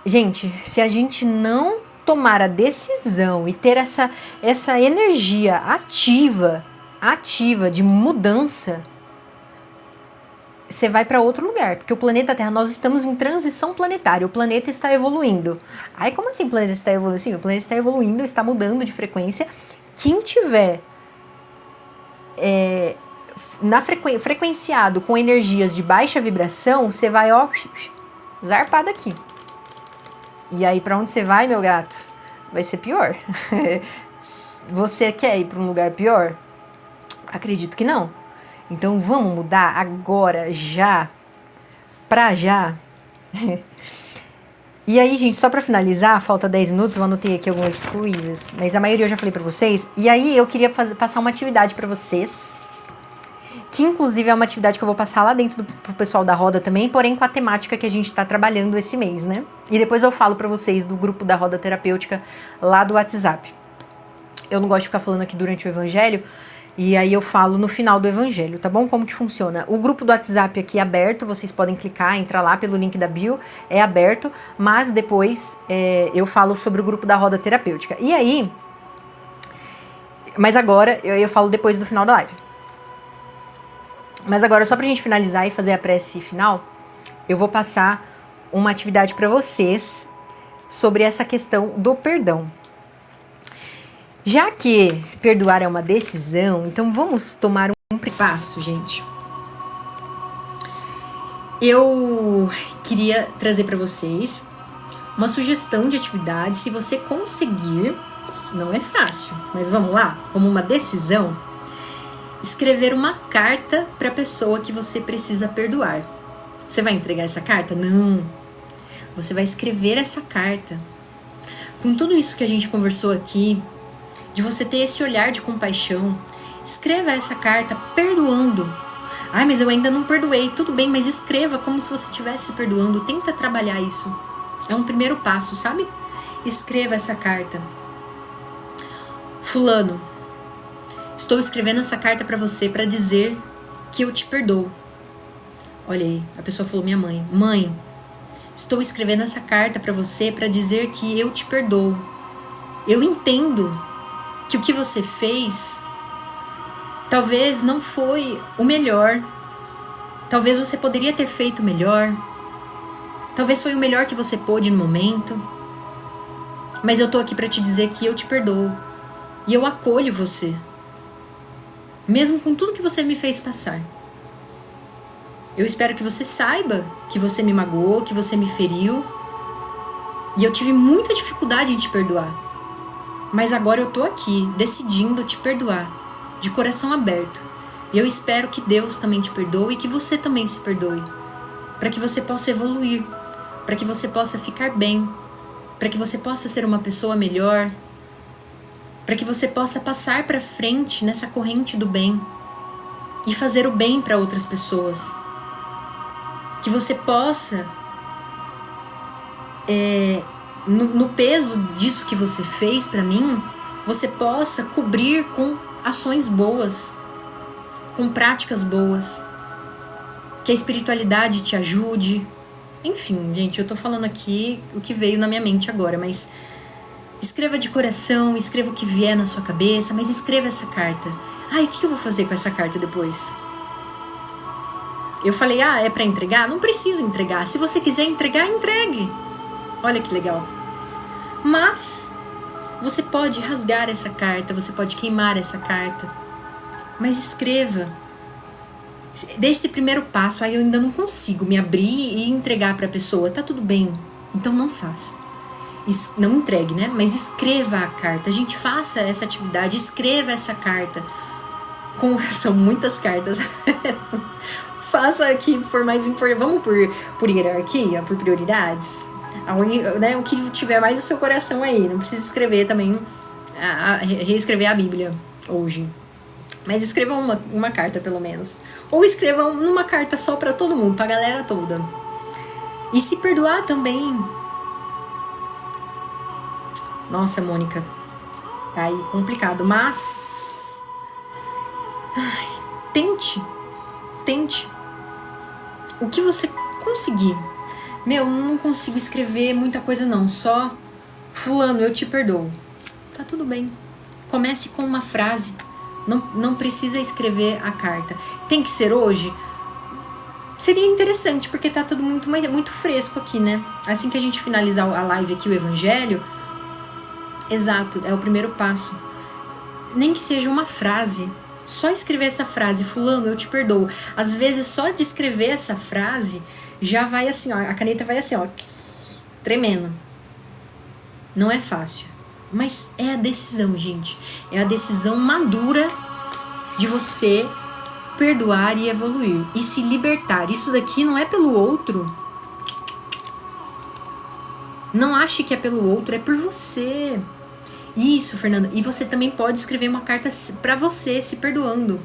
Gente, se a gente não tomar a decisão e ter essa energia ativa de mudança, você vai para outro lugar, porque o planeta Terra, nós estamos em transição planetária, o planeta está evoluindo. Ai, como assim o planeta está evoluindo? Sim, o planeta está evoluindo, está mudando de frequência. Quem tiver frequenciado com energias de baixa vibração, você vai, ó, zarpar daqui. E aí, pra onde você vai, meu gato? vai ser pior. Você quer ir para um lugar pior? Acredito que não. Então vamos mudar agora, já, pra já. E aí, gente, só pra finalizar, falta 10 minutos, eu anotei aqui algumas coisas, mas a maioria eu já falei pra vocês. E aí eu queria passar uma atividade pra vocês, que inclusive é uma atividade que eu vou passar lá dentro pro pessoal da roda também, porém com a temática que a gente tá trabalhando esse mês, né? E depois eu falo pra vocês do grupo da roda terapêutica lá do WhatsApp. Eu não gosto de ficar falando aqui durante o evangelho, e aí eu falo no final do evangelho, tá bom? Como que funciona? O grupo do WhatsApp aqui é aberto, vocês podem clicar, entrar lá pelo link da bio, é aberto, mas depois eu falo sobre o grupo da roda terapêutica. E aí, mas agora eu falo depois do final da live. Mas agora, só pra gente finalizar e fazer a prece final, eu vou passar uma atividade pra vocês sobre essa questão do perdão. Já que perdoar é uma decisão, então vamos tomar um passo, gente. Eu queria trazer para vocês uma sugestão de atividade, se você conseguir, não é fácil, mas vamos lá, como uma decisão, escrever uma carta para a pessoa que você precisa perdoar. Você vai entregar essa carta? Não. Você vai escrever essa carta. Com tudo isso que a gente conversou aqui, de você ter esse olhar de compaixão, escreva essa carta perdoando. Ai, mas eu ainda não perdoei. Tudo bem, mas escreva como se você estivesse perdoando. Tenta trabalhar isso. É um primeiro passo, sabe? Escreva essa carta. Fulano, estou escrevendo essa carta para você para dizer que eu te perdoo. Olha aí, a pessoa falou, minha mãe. Mãe, estou escrevendo essa carta para você para dizer que eu te perdoo. Eu entendo que o que você fez talvez não foi o melhor. Talvez você poderia ter feito melhor. Talvez foi o melhor que você pôde no momento. Mas eu tô aqui para te dizer que eu te perdoo. E eu acolho você. Mesmo com tudo que você me fez passar. Eu espero que você saiba que você me magoou, que você me feriu. E eu tive muita dificuldade em te perdoar. Mas agora eu tô aqui, decidindo te perdoar, de coração aberto. E eu espero que Deus também te perdoe e que você também se perdoe. Para que você possa evoluir, para que você possa ficar bem, para que você possa ser uma pessoa melhor, para que você possa passar para frente nessa corrente do bem e fazer o bem para outras pessoas. Que você possa, no peso disso que você fez para mim, você possa cobrir com ações boas, com práticas boas, que a espiritualidade te ajude. Enfim, gente, eu tô falando aqui o que veio na minha mente agora, mas escreva de coração, escreva o que vier na sua cabeça, mas escreva essa carta. Ai, o que eu vou fazer com essa carta depois? Eu falei, é pra entregar? Não precisa entregar. Se você quiser entregar, entregue. Olha que legal. Mas você pode rasgar essa carta, você pode queimar essa carta. Mas escreva. Deixe esse primeiro passo. Eu ainda não consigo me abrir e entregar para a pessoa. Tá tudo bem. Então não faça. Não entregue, né? Mas escreva a carta. A gente faça essa atividade. Escreva essa carta. São muitas cartas. Faça aqui por mais importante. Vamos por hierarquia, por prioridades. Né, o que tiver mais no seu coração aí. Não precisa escrever também, reescrever a Bíblia hoje. Mas escreva uma carta pelo menos. Ou escreva numa carta só pra todo mundo, pra galera toda. E se perdoar também. Nossa, Mônica. Aí, complicado. Mas tente. O que você conseguir. Não consigo escrever muita coisa não, só fulano, eu te perdoo. Tá tudo bem. Comece com uma frase. Não precisa escrever a carta. Tem que ser hoje? Seria interessante, porque tá tudo muito fresco aqui, né? Assim que a gente finalizar a live aqui, o evangelho, exato, é o primeiro passo. Nem que seja uma frase. Só escrever essa frase, fulano, eu te perdoo. Às vezes, só de escrever essa frase, já vai assim, ó, a caneta vai assim, ó, tremendo. Não é fácil. Mas é a decisão, gente. É a decisão madura de você perdoar e evoluir. E se libertar. Isso daqui não é pelo outro. Não ache que é pelo outro, é por você. Isso, Fernanda. E você também pode escrever uma carta pra você, se perdoando.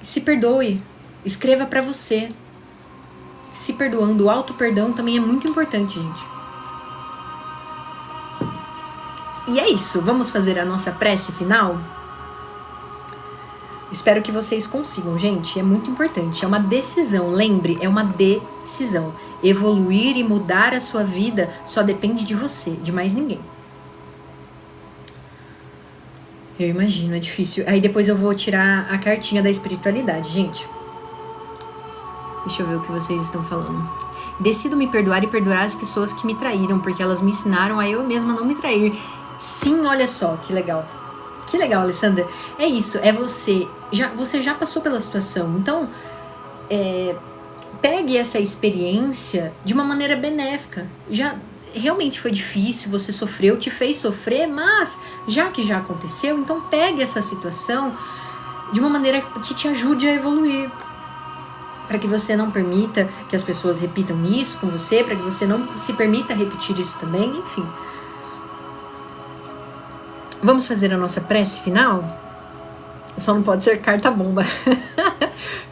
Se perdoe. Escreva pra você. Se perdoando. O auto-perdão também é muito importante, gente. E é isso. Vamos fazer a nossa prece final? Espero que vocês consigam, gente. É muito importante. É uma decisão. Lembre, é uma decisão. Evoluir e mudar a sua vida só depende de você, de mais ninguém. Eu imagino, é difícil. Aí depois eu vou tirar a cartinha da espiritualidade, gente. Deixa eu ver o que vocês estão falando. Decido me perdoar e perdoar as pessoas que me traíram, porque elas me ensinaram a eu mesma não me trair. Sim, olha só, que legal. Que legal, Alessandra. É isso, é você. Você já passou pela situação. Então, pegue essa experiência de uma maneira benéfica. Realmente foi difícil, você sofreu, te fez sofrer, mas já que já aconteceu, então pegue essa situação de uma maneira que te ajude a evoluir. Para que você não permita que as pessoas repitam isso com você, para que você não se permita repetir isso também, enfim. Vamos fazer a nossa prece final? Só não pode ser carta bomba.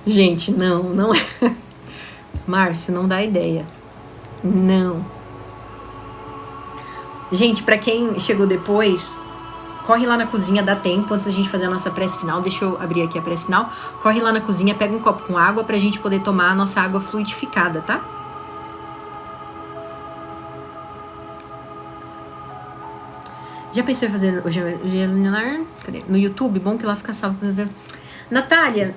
Gente, não é. Márcio, não dá ideia. Não. Gente, pra quem chegou depois, corre lá na cozinha, dá tempo, antes da gente fazer a nossa prece final. Deixa eu abrir aqui a prece final. Corre lá na cozinha, pega um copo com água pra gente poder tomar a nossa água fluidificada, tá? Já pensou em fazer no YouTube? Bom que lá fica salvo. Natália,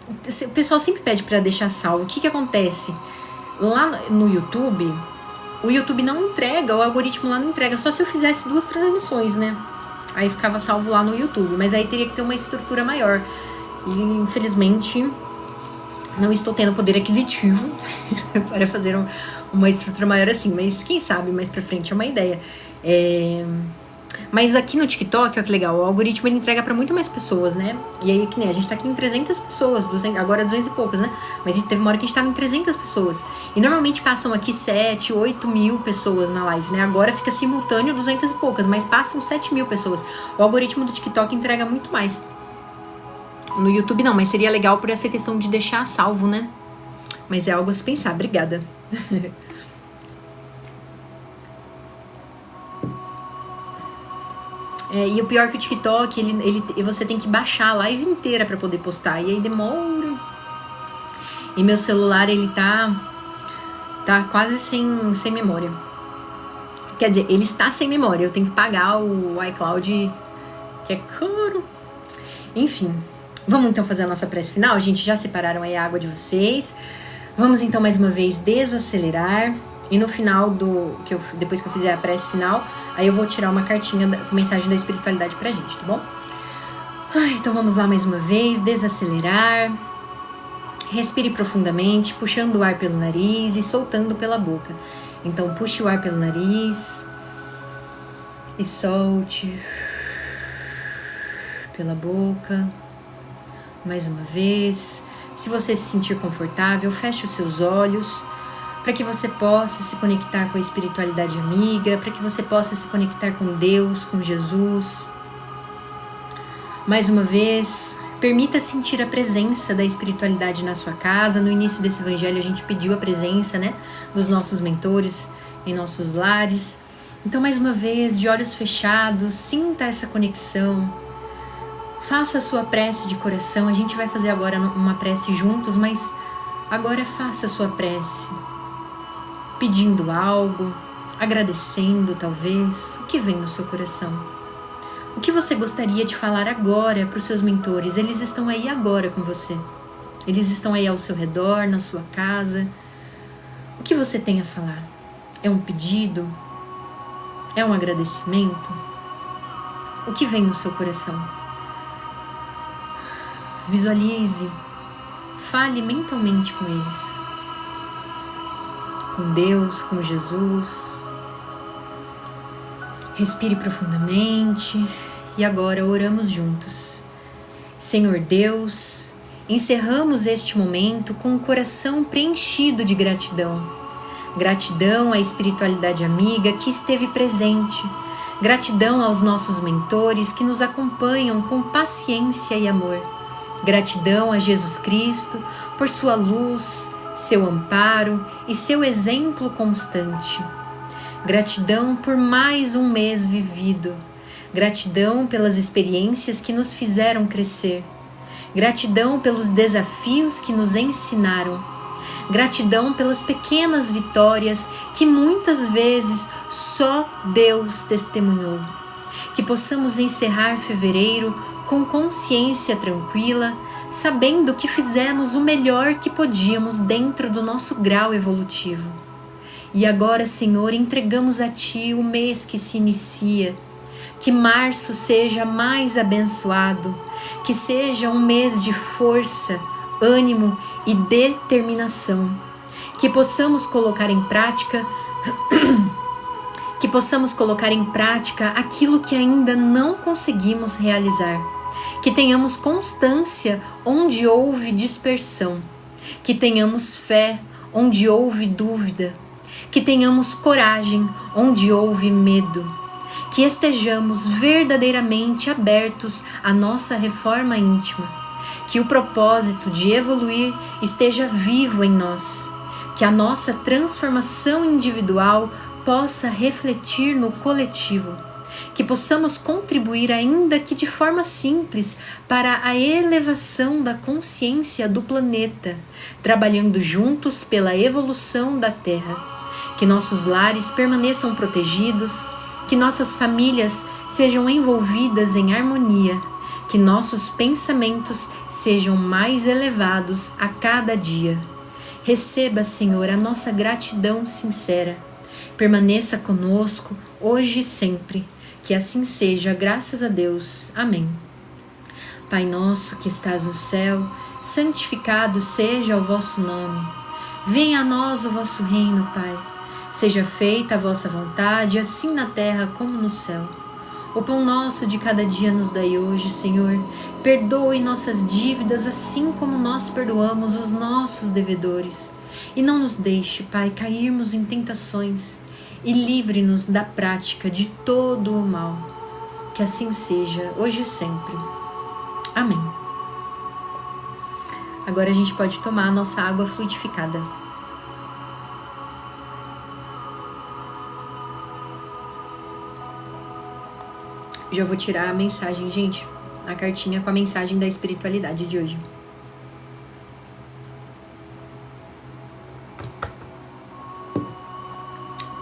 o pessoal sempre pede pra deixar salvo. O que acontece? Lá no YouTube, o YouTube não entrega, o algoritmo lá não entrega. Só se eu fizesse 2 transmissões, né? Aí ficava salvo lá no YouTube. Mas aí teria que ter uma estrutura maior. E infelizmente não estou tendo poder aquisitivo para fazer uma estrutura maior assim. Mas quem sabe mais pra frente é uma ideia. Mas aqui no TikTok, olha que legal, o algoritmo ele entrega pra muito mais pessoas, né? E aí, que nem a gente tá aqui em 300 pessoas, agora 200 e poucas, né? Mas teve uma hora que a gente tava em 300 pessoas. E normalmente passam aqui 7, 8 mil pessoas na live, né? Agora fica simultâneo 200 e poucas, mas passam 7 mil pessoas. O algoritmo do TikTok entrega muito mais. No YouTube não, mas seria legal por essa questão de deixar salvo, né? Mas é algo a se pensar, obrigada. E o pior é que o TikTok, você tem que baixar a live inteira pra poder postar. E aí demora. E meu celular, ele tá quase sem memória. Quer dizer, ele está sem memória. Eu tenho que pagar o iCloud, que é caro. Enfim, vamos então fazer a nossa prece final. Gente, já separaram aí a água de vocês. Vamos então mais uma vez desacelerar. E no final depois que eu fizer a prece final, aí eu vou tirar uma cartinha com mensagem da espiritualidade pra gente, tá bom? Então vamos lá mais uma vez, desacelerar. Respire profundamente, puxando o ar pelo nariz e soltando pela boca. Então puxe o ar pelo nariz e solte pela boca. Mais uma vez. Se você se sentir confortável, feche os seus olhos, para que você possa se conectar com a espiritualidade amiga, para que você possa se conectar com Deus, com Jesus. Mais uma vez, permita sentir a presença da espiritualidade na sua casa. No início desse evangelho a gente pediu a presença, né, dos nossos mentores em nossos lares. Então, mais uma vez, de olhos fechados, sinta essa conexão. Faça a sua prece de coração. A gente vai fazer agora uma prece juntos, mas agora faça a sua prece. Pedindo algo, agradecendo talvez, o que vem no seu coração. O que você gostaria de falar agora para os seus mentores? Eles estão aí agora com você. Eles estão aí ao seu redor, na sua casa. O que você tem a falar? É um pedido? É um agradecimento? O que vem no seu coração? Visualize, fale mentalmente com eles. Com Deus, com Jesus. Respire profundamente e agora oramos juntos. Senhor Deus, encerramos este momento com o coração preenchido de gratidão. Gratidão à espiritualidade amiga que esteve presente. Gratidão aos nossos mentores que nos acompanham com paciência e amor. Gratidão a Jesus Cristo por sua luz, seu amparo e seu exemplo constante. Gratidão por mais um mês vivido. Gratidão pelas experiências que nos fizeram crescer. Gratidão pelos desafios que nos ensinaram. Gratidão pelas pequenas vitórias que muitas vezes só Deus testemunhou. Que possamos encerrar fevereiro com consciência tranquila, sabendo que fizemos o melhor que podíamos dentro do nosso grau evolutivo. E agora, Senhor, entregamos a Ti o mês que se inicia. Que março seja mais abençoado, que seja um mês de força, ânimo e determinação. Que possamos colocar em prática aquilo que ainda não conseguimos realizar. Que tenhamos constância onde houve dispersão. Que tenhamos fé onde houve dúvida. Que tenhamos coragem onde houve medo. Que estejamos verdadeiramente abertos à nossa reforma íntima. Que o propósito de evoluir esteja vivo em nós. Que a nossa transformação individual possa refletir no coletivo. Que possamos contribuir, ainda que de forma simples, para a elevação da consciência do planeta, trabalhando juntos pela evolução da Terra. Que nossos lares permaneçam protegidos, que nossas famílias sejam envolvidas em harmonia, que nossos pensamentos sejam mais elevados a cada dia. Receba, Senhor, a nossa gratidão sincera. Permaneça conosco, hoje e sempre. Que assim seja, graças a Deus. Amém. Pai nosso que estás no céu, santificado seja o vosso nome. Venha a nós o vosso reino, Pai. Seja feita a vossa vontade, assim na terra como no céu. O pão nosso de cada dia nos dai hoje, Senhor. Perdoe nossas dívidas, assim como nós perdoamos os nossos devedores. E não nos deixe, Pai, cairmos em tentações. E livre-nos da prática de todo o mal. Que assim seja, hoje e sempre. Amém. Agora a gente pode tomar a nossa água fluidificada. Já vou tirar a mensagem, gente, a cartinha com a mensagem da espiritualidade de hoje.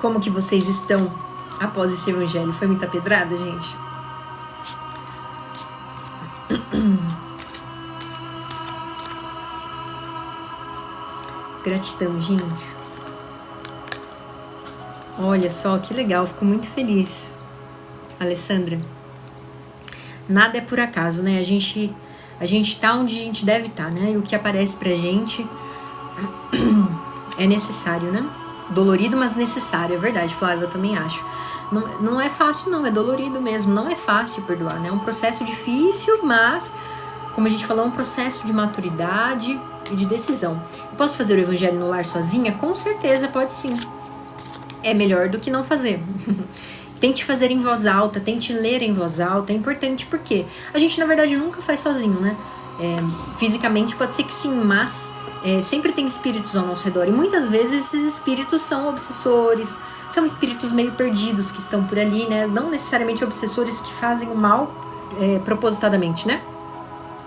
Como que vocês estão após esse evangelho? Foi muita pedrada, gente? Gratidão, gente. Olha só, que legal, fico muito feliz. Alessandra, nada é por acaso, né? A gente tá onde a gente deve estar, né? E o que aparece pra gente é necessário, né? Dolorido, mas necessário, é verdade, Flávia, eu também acho. Não é fácil, não, é dolorido mesmo, não é fácil perdoar, né? É um processo difícil, mas, como a gente falou, é um processo de maturidade e de decisão. Eu posso fazer o evangelho no lar sozinha? Com certeza, pode sim. É melhor do que não fazer. Tente fazer em voz alta, tente ler em voz alta, é importante porque a gente, na verdade, nunca faz sozinho, né? Fisicamente pode ser que sim, mas sempre tem espíritos ao nosso redor. E muitas vezes esses espíritos são obsessores, são espíritos meio perdidos que estão por ali, né? Não necessariamente obsessores que fazem o mal propositadamente, né?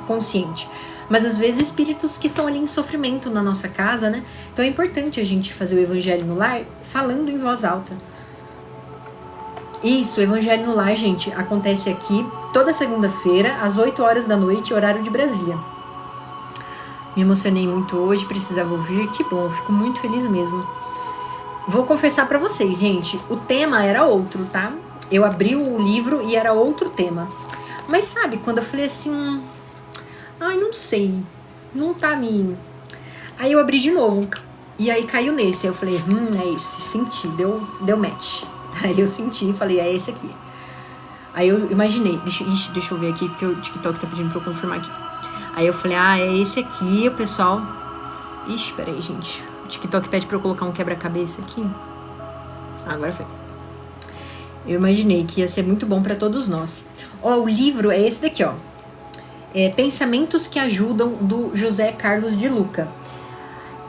Consciente. Mas às vezes espíritos que estão ali em sofrimento na nossa casa, né? Então é importante a gente fazer o evangelho no lar falando em voz alta. Isso, o Evangelho no Lar, gente, acontece aqui toda segunda-feira, às 8 horas da noite, horário de Brasília. Me emocionei muito hoje, precisava ouvir, que bom, fico muito feliz mesmo. Vou confessar pra vocês, gente, o tema era outro, tá? Eu abri o livro e era outro tema. Mas sabe, quando eu falei assim, ai, não sei, não tá me... Aí eu abri de novo, e aí caiu nesse, aí eu falei, é esse, senti, deu match. Aí eu senti e falei, é esse aqui. Aí eu imaginei, deixa eu ver aqui, porque o TikTok tá pedindo pra eu confirmar aqui. Aí eu falei, é esse aqui, o pessoal... Ixi, peraí, gente. O TikTok pede pra eu colocar um quebra-cabeça aqui. Agora foi. Eu imaginei que ia ser muito bom pra todos nós. O livro é esse daqui, Pensamentos que Ajudam, do José Carlos de Luca.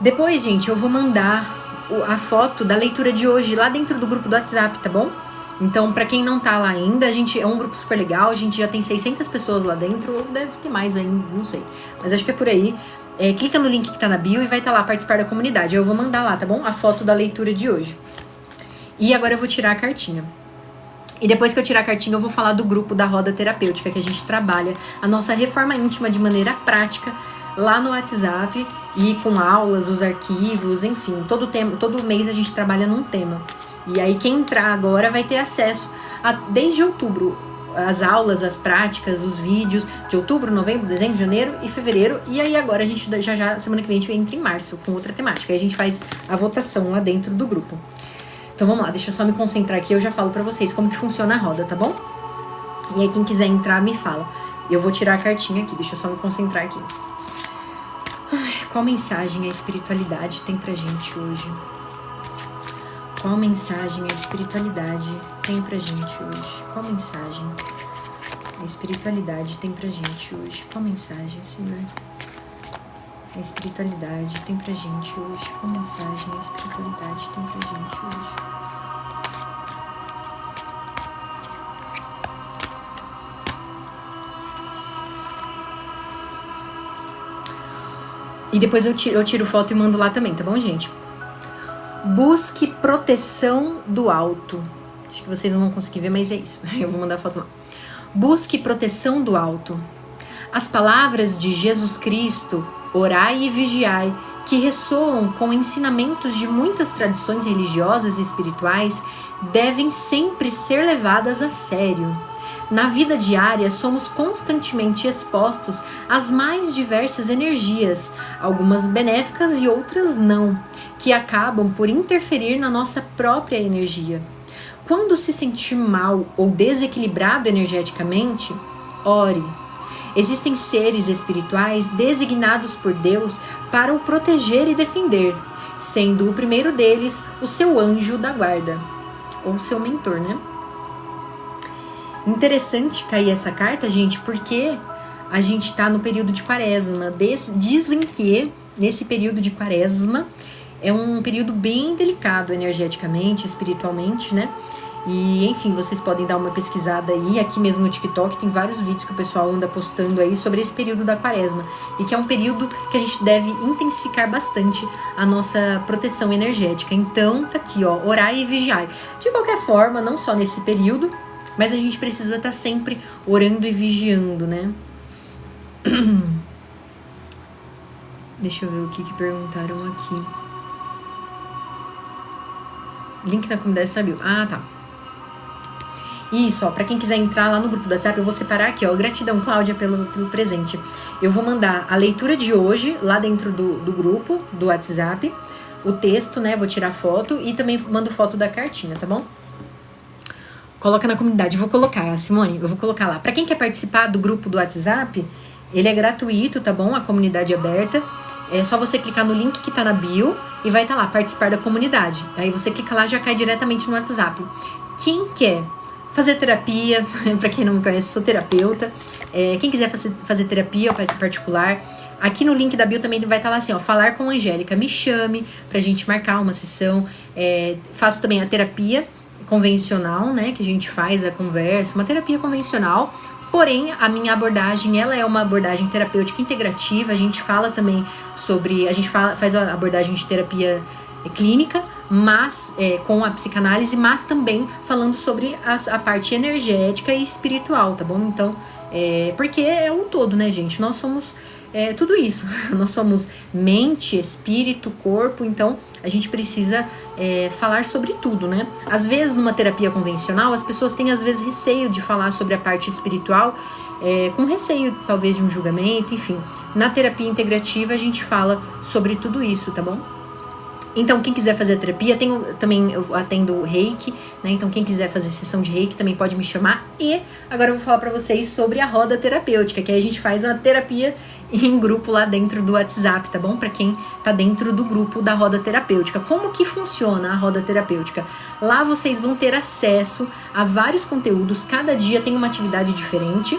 Depois, gente, eu vou mandar a foto da leitura de hoje lá dentro do grupo do WhatsApp, tá bom? Então, pra quem não tá lá ainda, a gente é um grupo super legal, a gente já tem 600 pessoas lá dentro, ou deve ter mais ainda, não sei. Mas acho que é por aí. Clica no link que tá na bio e vai estar lá, participar da comunidade. Eu vou mandar lá, tá bom? A foto da leitura de hoje. E agora eu vou tirar a cartinha. E depois que eu tirar a cartinha, eu vou falar do grupo da Roda Terapêutica, que a gente trabalha a nossa reforma íntima de maneira prática lá no WhatsApp e com aulas, os arquivos, enfim, todo mês a gente trabalha num tema. E aí quem entrar agora vai ter acesso desde outubro, as aulas, as práticas, os vídeos de outubro, novembro, dezembro, janeiro e fevereiro. E aí agora a gente já semana que vem a gente entra em março com outra temática. Aí a gente faz a votação lá dentro do grupo. Então vamos lá, deixa eu só me concentrar aqui, eu já falo pra vocês como que funciona a roda, tá bom? E aí quem quiser entrar me fala. Eu vou tirar a cartinha aqui, deixa eu só me concentrar aqui. Qual mensagem a espiritualidade tem pra gente hoje? Qual mensagem a espiritualidade tem pra gente hoje? Qual mensagem a espiritualidade tem pra gente hoje? Qual mensagem, Senhor? A espiritualidade tem pra gente hoje? Qual mensagem a espiritualidade tem pra gente hoje? E depois eu tiro foto e mando lá também, tá bom, gente? Busque proteção do alto. Acho que vocês não vão conseguir ver, mas é isso. Eu vou mandar a foto lá. Busque proteção do alto. As palavras de Jesus Cristo, orai e vigiai, que ressoam com ensinamentos de muitas tradições religiosas e espirituais, devem sempre ser levadas a sério. Na vida diária, somos constantemente expostos às mais diversas energias, algumas benéficas e outras não, que acabam por interferir na nossa própria energia. Quando se sentir mal ou desequilibrado energeticamente, ore. Existem seres espirituais designados por Deus para o proteger e defender, sendo o primeiro deles o seu anjo da guarda, ou seu mentor, né? Interessante cair essa carta, gente, porque a gente tá no período de quaresma. Dizem que nesse período de quaresma é um período bem delicado energeticamente, espiritualmente, né? E, enfim, vocês podem dar uma pesquisada aí, aqui mesmo no TikTok, tem vários vídeos que o pessoal anda postando aí sobre esse período da quaresma, e que é um período que a gente deve intensificar bastante a nossa proteção energética. Então, tá aqui, orar e vigiar. De qualquer forma, não só nesse período, mas a gente precisa estar sempre orando e vigiando, né? Deixa eu ver o que perguntaram aqui. Link na comunidade sabiu. Ah, tá. Isso, pra quem quiser entrar lá no grupo do WhatsApp, eu vou separar aqui, gratidão, Cláudia, pelo presente. Eu vou mandar a leitura de hoje lá dentro do grupo do WhatsApp, o texto, né, vou tirar foto e também mando foto da cartinha, tá bom? Coloca na comunidade, vou colocar, Simone, eu vou colocar lá. Pra quem quer participar do grupo do WhatsApp, ele é gratuito, tá bom? A comunidade é aberta. É só você clicar no link que tá na bio e vai estar lá, participar da comunidade. Aí você clica lá e já cai diretamente no WhatsApp. Quem quer fazer terapia, pra quem não me conhece, sou terapeuta. Quem quiser fazer terapia particular, aqui no link da bio também vai estar lá assim, falar com a Angélica. Me chame pra gente marcar uma sessão. Faço também a terapia convencional, né, que a gente faz a conversa, uma terapia convencional, porém a minha abordagem, ela é uma abordagem terapêutica integrativa. A gente fala também sobre, faz a abordagem de terapia clínica, mas com a psicanálise, mas também falando sobre a parte energética e espiritual, tá bom? Então, porque é um todo, né, gente? Nós somos tudo isso. Nós somos mente, espírito, corpo, então a gente precisa falar sobre tudo, né? Às vezes, numa terapia convencional, as pessoas têm, às vezes, receio de falar sobre a parte espiritual, com receio, talvez, de um julgamento, enfim. Na terapia integrativa, a gente fala sobre tudo isso, tá bom? Então, quem quiser fazer a terapia, também eu atendo reiki, né? Então, quem quiser fazer sessão de reiki também pode me chamar. E agora eu vou falar pra vocês sobre a roda terapêutica, que aí a gente faz uma terapia em grupo lá dentro do WhatsApp, tá bom? Pra quem tá dentro do grupo da roda terapêutica. Como que funciona a roda terapêutica? Lá vocês vão ter acesso a vários conteúdos, cada dia tem uma atividade diferente.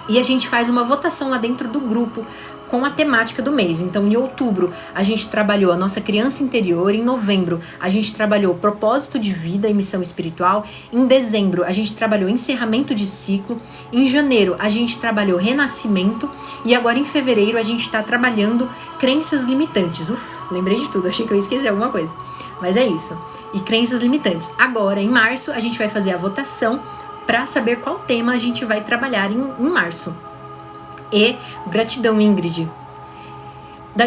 E a gente faz uma votação lá dentro do grupo com a temática do mês. Então, em outubro, a gente trabalhou a nossa criança interior. Em novembro, a gente trabalhou propósito de vida e missão espiritual. Em dezembro, a gente trabalhou encerramento de ciclo. Em janeiro, a gente trabalhou renascimento. E agora, em fevereiro, a gente está trabalhando crenças limitantes. Lembrei de tudo, achei que eu ia esquecer alguma coisa. Mas é isso. E crenças limitantes. Agora, em março, a gente vai fazer a votação para saber qual tema a gente vai trabalhar em março. E gratidão, Ingrid.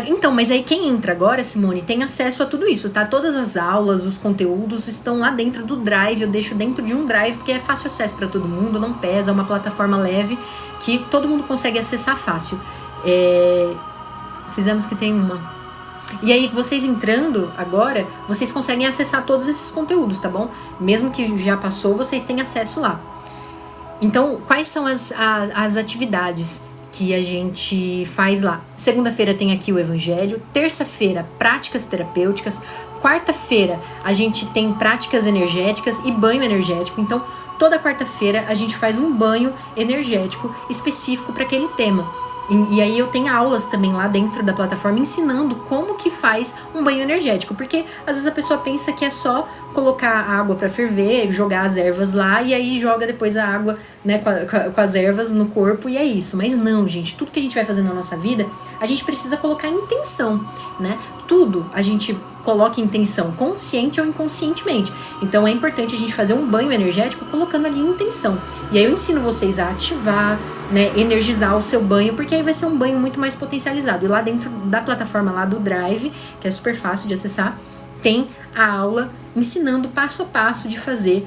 Então, mas aí quem entra agora, Simone, tem acesso a tudo isso, tá? Todas as aulas, os conteúdos estão lá dentro do Drive. Eu deixo dentro de um Drive porque é fácil acesso para todo mundo, não pesa, é uma plataforma leve que todo mundo consegue acessar fácil. Fizemos que tem uma. E aí, vocês entrando agora, vocês conseguem acessar todos esses conteúdos, tá bom? Mesmo que já passou, vocês têm acesso lá. Então, quais são as atividades que a gente faz lá? Segunda-feira tem aqui o Evangelho. Terça-feira, práticas terapêuticas. Quarta-feira, a gente tem práticas energéticas e banho energético. Então, toda quarta-feira, a gente faz um banho energético específico para aquele tema. E aí eu tenho aulas também lá dentro da plataforma ensinando como que faz um banho energético, porque às vezes a pessoa pensa que é só colocar a água para ferver, jogar as ervas lá e aí joga depois a água, né, com as ervas no corpo e é isso. Mas não, gente, tudo que a gente vai fazer na nossa vida, a gente precisa colocar intenção, né? Tudo a gente coloca intenção, consciente ou inconscientemente. Então é importante a gente fazer um banho energético colocando ali intenção. E aí eu ensino vocês a ativar, né, energizar o seu banho, porque aí vai ser um banho muito mais potencializado. E lá dentro da plataforma lá do Drive, que é super fácil de acessar, tem a aula ensinando passo a passo de fazer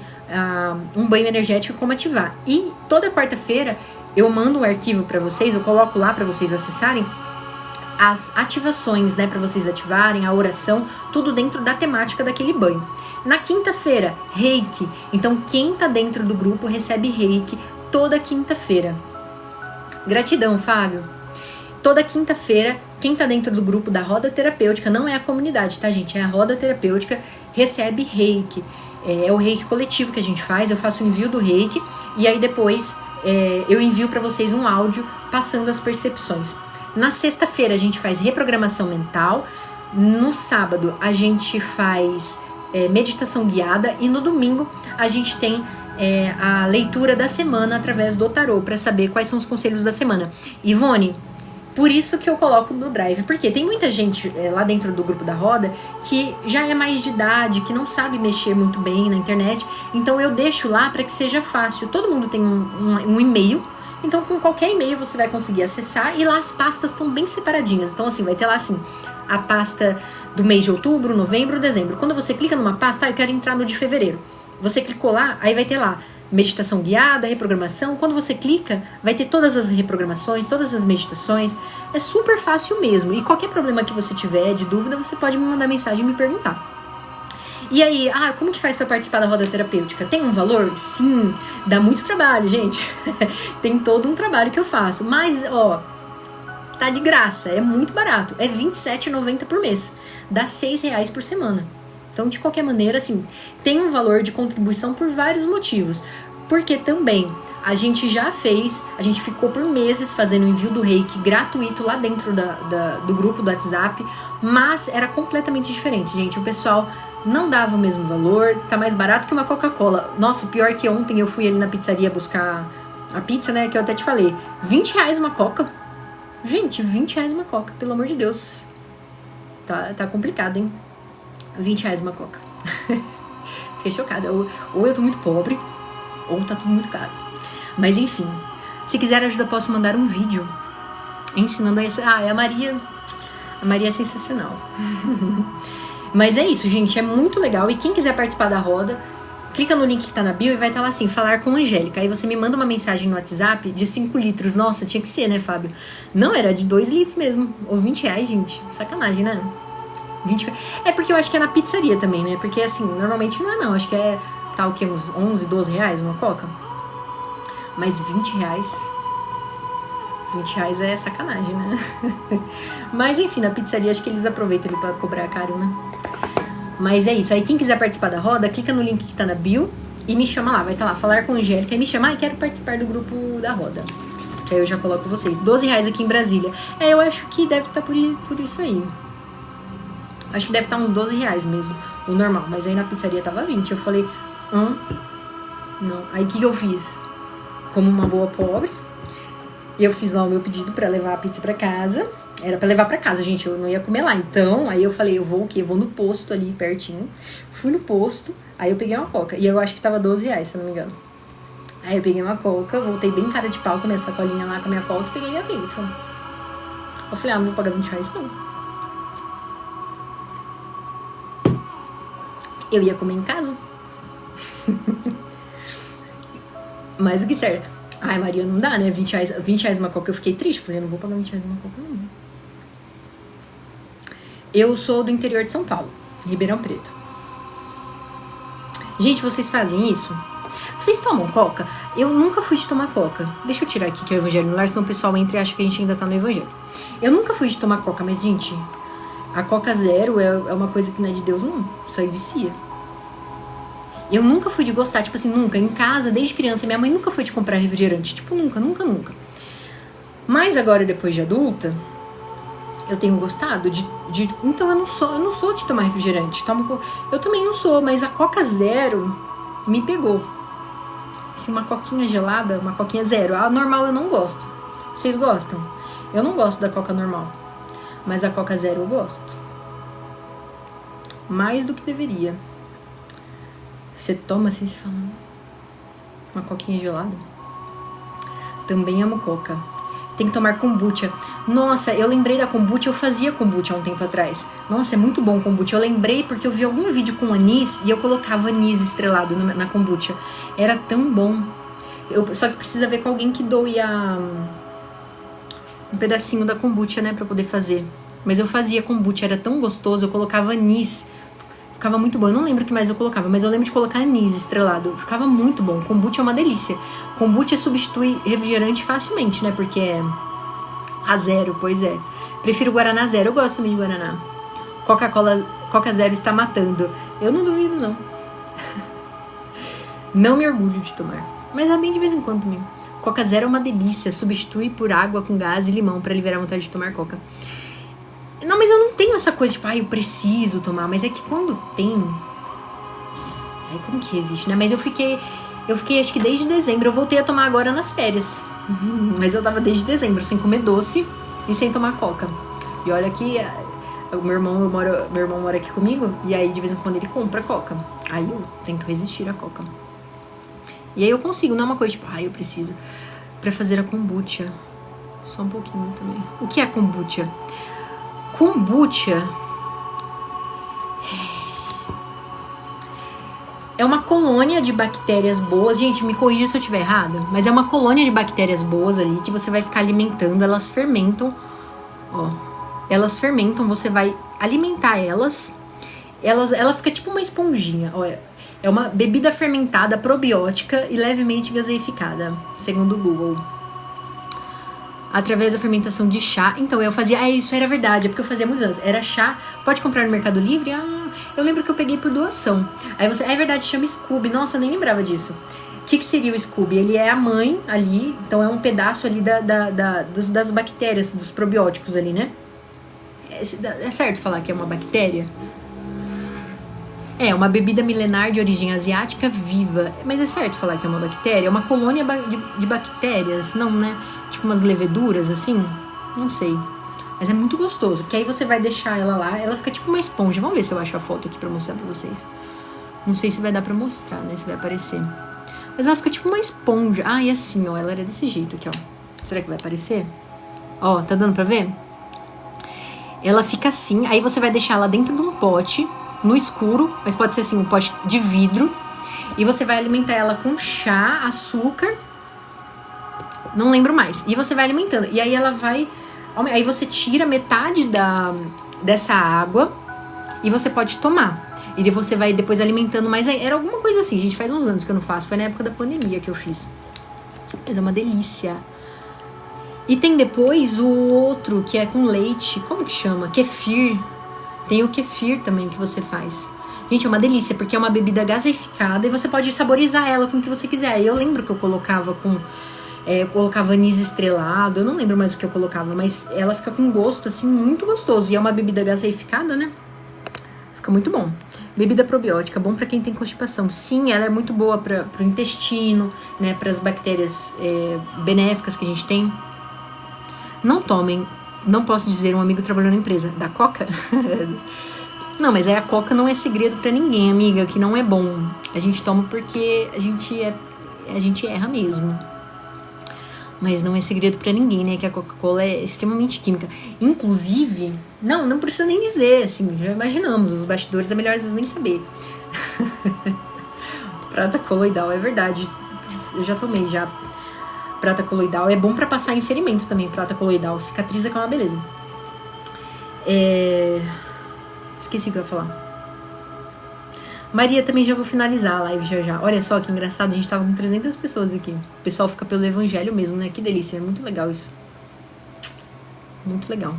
um banho energético, como ativar. E toda quarta-feira eu mando um arquivo para vocês, eu coloco lá para vocês acessarem as ativações, né, para vocês ativarem, a oração, tudo dentro da temática daquele banho. Na quinta-feira, reiki. Então, quem tá dentro do grupo recebe reiki toda quinta-feira. Gratidão, Fábio. Toda quinta-feira, quem tá dentro do grupo da roda terapêutica, não é a comunidade, tá, gente? É a roda terapêutica, recebe reiki. É o reiki coletivo que a gente faz, eu faço o envio do reiki e aí depois eu envio para vocês um áudio passando as percepções. Na sexta-feira a gente faz reprogramação mental, no sábado a gente faz meditação guiada e no domingo a gente tem a leitura da semana através do tarô para saber quais são os conselhos da semana. Ivone, por isso que eu coloco no Drive, porque tem muita gente lá dentro do grupo da roda que já é mais de idade, que não sabe mexer muito bem na internet, então eu deixo lá para que seja fácil. Todo mundo tem um e-mail. Então, com qualquer e-mail você vai conseguir acessar e lá as pastas estão bem separadinhas. Então, assim, vai ter lá, assim, a pasta do mês de outubro, novembro, dezembro. Quando você clica numa pasta, eu quero entrar no de fevereiro. Você clicou lá, aí vai ter lá meditação guiada, reprogramação. Quando você clica, vai ter todas as reprogramações, todas as meditações. É super fácil mesmo. E qualquer problema que você tiver de dúvida, você pode me mandar mensagem e me perguntar. E aí, como que faz para participar da roda terapêutica? Tem um valor? Sim, dá muito trabalho, gente. Tem todo um trabalho que eu faço. Mas, tá de graça, é muito barato. É R$27,90 por mês. Dá R$6 por semana. Então, de qualquer maneira, assim, tem um valor de contribuição por vários motivos. Porque também a gente ficou por meses fazendo o envio do reiki gratuito lá dentro do grupo do WhatsApp. Mas era completamente diferente, gente. O pessoal não dava o mesmo valor, tá mais barato que uma Coca-Cola. Nossa, pior que ontem eu fui ali na pizzaria buscar a pizza, né, que eu até te falei. R$20 uma Coca. Gente, R$20 uma Coca, pelo amor de Deus. Tá complicado, hein? R$20 uma Coca. Fiquei chocada. Ou eu tô muito pobre, ou tá tudo muito caro. Mas enfim, se quiser ajuda, posso mandar um vídeo ensinando a Maria. A Maria é sensacional. Mas é isso, gente, é muito legal. E quem quiser participar da roda, clica no link que tá na bio e vai estar lá assim, falar com a Angélica. Aí você me manda uma mensagem no WhatsApp de 5 litros. Nossa, tinha que ser, né, Fábio? Não, era de 2 litros mesmo. Ou R$20, gente. Sacanagem, né? 20. É porque eu acho que é na pizzaria também, né? Porque assim, normalmente não é não. Acho que tá o quê? Uns 11, 12 reais uma coca? Mas 20 reais... 20 reais é sacanagem, né? Mas enfim, na pizzaria acho que eles aproveitam ali pra cobrar caro, né? Mas é isso. Aí quem quiser participar da roda, clica no link que tá na bio e me chama lá. Vai estar lá, falar com a Angélica. E me chama, quero participar do grupo da roda. Que aí eu já coloco vocês. 12 reais aqui em Brasília. Eu acho que deve estar por isso aí. Acho que deve estar uns 12 reais mesmo. O normal. Mas aí na pizzaria tava 20. Eu falei, não. Aí o que eu fiz? Como uma boa pobre, eu fiz lá o meu pedido pra levar a pizza pra casa. Era pra levar pra casa, gente, eu não ia comer lá. Então, aí eu falei, eu vou o quê? Eu vou no posto ali, pertinho. Fui no posto, aí eu peguei uma coca. E eu acho que tava 12 reais, se eu não me engano. Aí eu peguei uma coca, voltei bem cara de pau com a minha sacolinha lá com a minha coca e peguei minha pizza. Eu falei, não vou pagar 20 reais não. Eu ia comer em casa. Mais do que certo. Ai, Maria, não dá, né? 20 reais uma coca. Eu fiquei triste. Falei, não vou pagar 20 reais uma coca, não. Eu sou do interior de São Paulo, Ribeirão Preto. Gente, vocês fazem isso? Vocês tomam coca? Eu nunca fui de tomar coca. Deixa eu tirar aqui que é o Evangelho no Lar, senão o pessoal entra e acha que a gente ainda tá no Evangelho. Eu nunca fui de tomar coca, mas, gente, a Coca Zero é uma coisa que não é de Deus, não. Isso aí vicia. Eu nunca fui de gostar, tipo assim, nunca. Em casa, desde criança, minha mãe nunca foi de comprar refrigerante. Tipo, nunca. Mas agora, depois de adulta, eu tenho gostado então eu não sou de tomar refrigerante. Eu também não sou, mas a Coca Zero me pegou. Assim, uma coquinha gelada, uma coquinha zero. A normal eu não gosto. Vocês gostam? Eu não gosto da Coca normal. Mas a Coca Zero eu gosto. Mais do que deveria. Você toma assim, você fala, uma coquinha gelada. Também amo coca. Tem que tomar kombucha. Nossa, eu lembrei da kombucha, eu fazia kombucha há um tempo atrás. Nossa, é muito bom kombucha. Eu lembrei porque eu vi algum vídeo com anis e eu colocava anis estrelado na kombucha. Era tão bom. Só que precisa ver com alguém que doe um pedacinho da kombucha, né, pra poder fazer. Mas eu fazia kombucha, era tão gostoso, eu colocava anis. Ficava muito bom. Eu não lembro o que mais eu colocava, mas eu lembro de colocar anis estrelado. Ficava muito bom. Kombucha é uma delícia. Kombucha substitui refrigerante facilmente, né? Porque é a zero, pois é. Prefiro Guaraná Zero. Eu gosto também de Guaraná. Coca Zero está matando. Eu não duvido, não. Não me orgulho de tomar. Mas é bem de vez em quando também. Coca Zero é uma delícia. Substitui por água com gás e limão para liberar a vontade de tomar coca. Não, mas eu não tenho essa coisa, tipo, eu preciso tomar. Mas é que quando tem... como que resiste, né? Mas eu fiquei acho que desde dezembro. Eu voltei a tomar agora nas férias. Mas eu tava desde dezembro sem comer doce e sem tomar coca. E olha que meu irmão mora aqui comigo. E aí de vez em quando ele compra coca. Aí eu tento resistir à coca. E aí eu consigo, não é uma coisa tipo, eu preciso. Pra fazer a kombucha. Só um pouquinho também. O que é kombucha? Kombucha é uma colônia de bactérias boas. Gente, me corrija se eu estiver errada, mas é uma colônia de bactérias boas ali que você vai ficar alimentando. Elas fermentam, elas fermentam, você vai alimentar elas. Ela fica tipo uma esponjinha. É uma bebida fermentada probiótica e levemente gaseificada, segundo o Google. Através da fermentação de chá. Então eu fazia, isso era verdade, é porque eu fazia muitos anos. Era chá, pode comprar no Mercado Livre? Eu lembro que eu peguei por doação. Aí você, é verdade, chama Scooby. Nossa, eu nem lembrava disso. O que seria o Scooby? Ele é a mãe ali, então é um pedaço ali das bactérias, dos probióticos ali, né? É certo falar que é uma bactéria? É uma bebida milenar de origem asiática viva. Mas é certo falar que é uma bactéria? É uma colônia de bactérias, não, né? Tipo umas leveduras, assim? Não sei. Mas é muito gostoso, porque aí você vai deixar ela lá, ela fica tipo uma esponja. Vamos ver se eu acho a foto aqui pra mostrar pra vocês. Não sei se vai dar pra mostrar, né? Se vai aparecer. Mas ela fica tipo uma esponja. E assim, ela era desse jeito aqui, Será que vai aparecer? Tá dando pra ver? Ela fica assim, aí você vai deixar ela dentro de um pote, no escuro, mas pode ser assim, um pote de vidro. E você vai alimentar ela com chá, açúcar, não lembro mais. E você vai alimentando. E aí ela vai... Aí você tira metade dessa água e você pode tomar. E você vai depois alimentando mais. Era alguma coisa assim, gente, faz uns anos que eu não faço. Foi na época da pandemia que eu fiz. Mas é uma delícia. E tem depois o outro, que é com leite. Como que chama? Kefir. Tem o kefir também que você faz. Gente, é uma delícia, porque é uma bebida gaseificada e você pode saborizar ela com o que você quiser. Eu lembro que eu colocava eu colocava anis estrelado. Eu não lembro mais o que eu colocava, mas ela fica com gosto, assim, muito gostoso. E é uma bebida gaseificada, né? Fica muito bom. Bebida probiótica, bom pra quem tem constipação. Sim, ela é muito boa pro intestino, né? Para as bactérias benéficas que a gente tem. Não tomem. Não posso dizer, um amigo trabalhou na empresa da Coca. Não, mas aí a Coca não é segredo pra ninguém, amiga, que não é bom. A gente toma porque a gente erra mesmo. Mas não é segredo pra ninguém, né? Que a Coca-Cola é extremamente química. Inclusive, não precisa nem dizer, assim, já imaginamos. Os bastidores é melhor às vezes nem saber. Prata coloidal, é verdade. Eu já tomei já. Prata coloidal é bom pra passar em ferimento também. Prata coloidal cicatriza, que é uma beleza. Esqueci o que eu ia falar. Maria, também já vou finalizar a live já. Olha só que engraçado, a gente tava com 300 pessoas aqui. O pessoal fica pelo evangelho mesmo, né? Que delícia, é muito legal isso. Muito legal.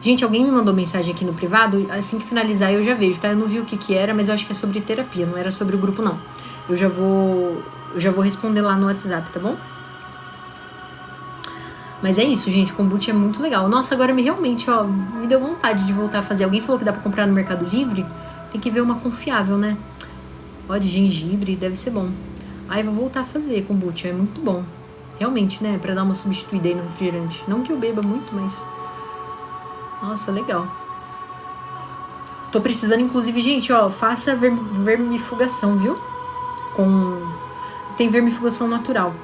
Gente, alguém me mandou mensagem aqui no privado. Assim que finalizar eu já vejo, tá? Eu não vi o que era, mas eu acho que é sobre terapia, não era sobre o grupo, não. Eu já vou responder lá no WhatsApp, tá bom? Mas é isso, gente, kombucha é muito legal. Nossa, agora realmente, ó, me deu vontade de voltar a fazer. Alguém falou que dá pra comprar no Mercado Livre? Tem que ver uma confiável, né? Ó, de gengibre, deve ser bom. Aí vou voltar a fazer kombucha, é muito bom. Realmente, né? Pra dar uma substituída aí no refrigerante. Não que eu beba muito, mas... Nossa, legal. Tô precisando, inclusive, gente, ó, faça vermifugação, viu? Tem vermifugação natural.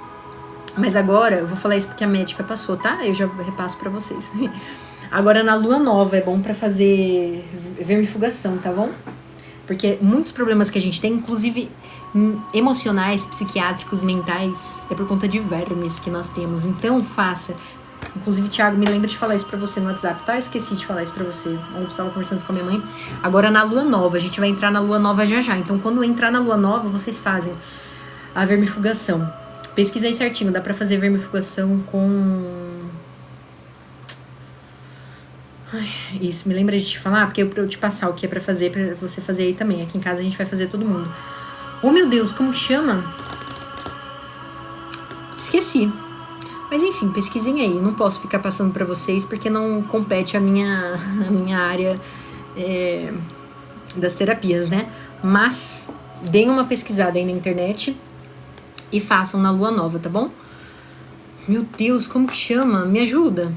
Mas agora, eu vou falar isso porque a médica passou, tá? Eu já repasso pra vocês. Agora, na lua nova, é bom pra fazer vermifugação, tá bom? Porque muitos problemas que a gente tem, inclusive emocionais, psiquiátricos, mentais, é por conta de vermes que nós temos. Então, faça. Inclusive, Thiago, me lembra de falar isso pra você no WhatsApp, tá? Esqueci de falar isso pra você. Ontem eu tava conversando com a minha mãe. Agora, na lua nova, a gente vai entrar na lua nova já. Então, quando entrar na lua nova, vocês fazem a vermifugação. Pesquisa aí certinho, dá pra fazer vermifugação com... Isso, me lembra de te falar, porque eu te passar o que é pra fazer, pra você fazer aí também. Aqui em casa a gente vai fazer todo mundo. Oh, meu Deus, como que chama? Esqueci. Mas enfim, pesquisem aí. Não posso ficar passando pra vocês, porque não compete a minha área das terapias, né? Mas deem uma pesquisada aí na internet e façam na lua nova, tá bom? Meu Deus, como que chama? Me ajuda.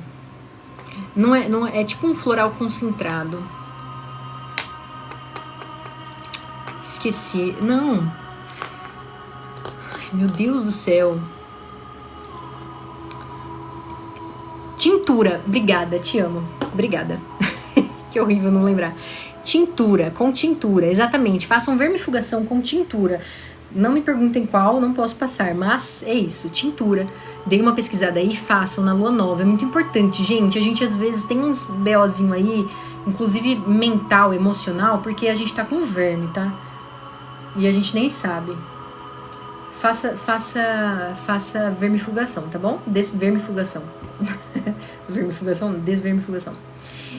Não é tipo um floral concentrado. Esqueci. Não. Ai, meu Deus do céu. Tintura. Obrigada, te amo. Obrigada. Que horrível não lembrar. Tintura, com tintura, exatamente. Façam vermifugação com tintura. Não me perguntem qual, não posso passar, mas é isso, tintura. Dei uma pesquisada aí, façam na lua nova, é muito importante, gente. A gente às vezes tem uns BOzinho aí, inclusive mental, emocional, porque a gente tá com verme, tá? E a gente nem sabe. Faça vermifugação, tá bom? Desvermifugação. Vermifugação? Desvermifugação.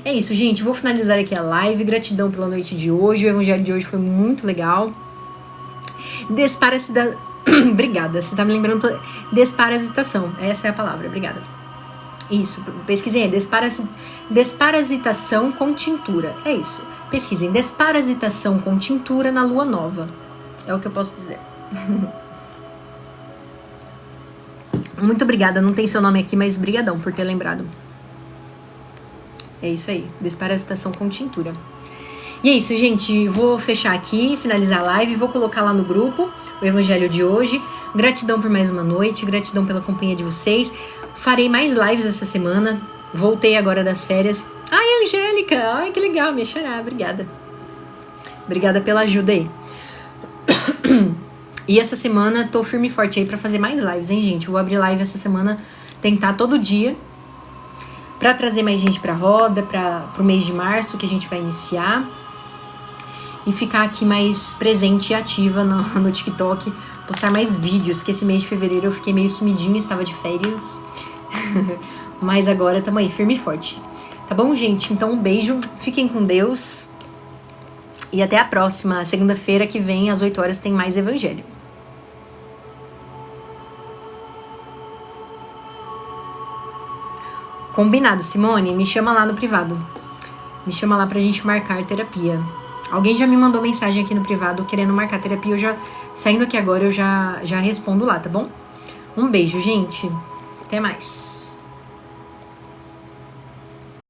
É isso, gente, vou finalizar aqui a live. Gratidão pela noite de hoje, o evangelho de hoje foi muito legal. Obrigada, você tá me lembrando desparasitação, essa é a palavra, obrigada. Isso, pesquisem aí, desparasitação com tintura, é isso, pesquisem, desparasitação com tintura na lua nova, é o que eu posso dizer. Muito obrigada, não tem seu nome aqui, mas brigadão por ter lembrado. É isso aí, desparasitação com tintura. E é isso, gente. Vou fechar aqui, finalizar a live. Vou colocar lá no grupo o evangelho de hoje. Gratidão por mais uma noite. Gratidão pela companhia de vocês. Farei mais lives essa semana. Voltei agora das férias. Ai, Angélica. Ai, que legal. Me ia chorar. Obrigada. Obrigada pela ajuda aí. E essa semana tô firme e forte aí pra fazer mais lives, hein, gente? Vou abrir live essa semana. Tentar todo dia. Pra trazer mais gente pra roda. Pro mês de março que a gente vai iniciar. e ficar aqui mais presente e ativa no TikTok, postar mais vídeos, que esse mês de fevereiro eu fiquei meio sumidinha, estava de férias. Mas agora tamo aí, firme e forte. Tá bom, gente? Então um beijo, fiquem com Deus e até a próxima. Segunda-feira que vem, às 8 horas, tem mais Evangelho. Combinado, Simone, me chama lá no privado. Me chama lá pra gente marcar terapia. Alguém já me mandou mensagem aqui no privado querendo marcar terapia. Eu já, saindo aqui agora, eu já respondo lá, tá bom? Um beijo, gente. Até mais.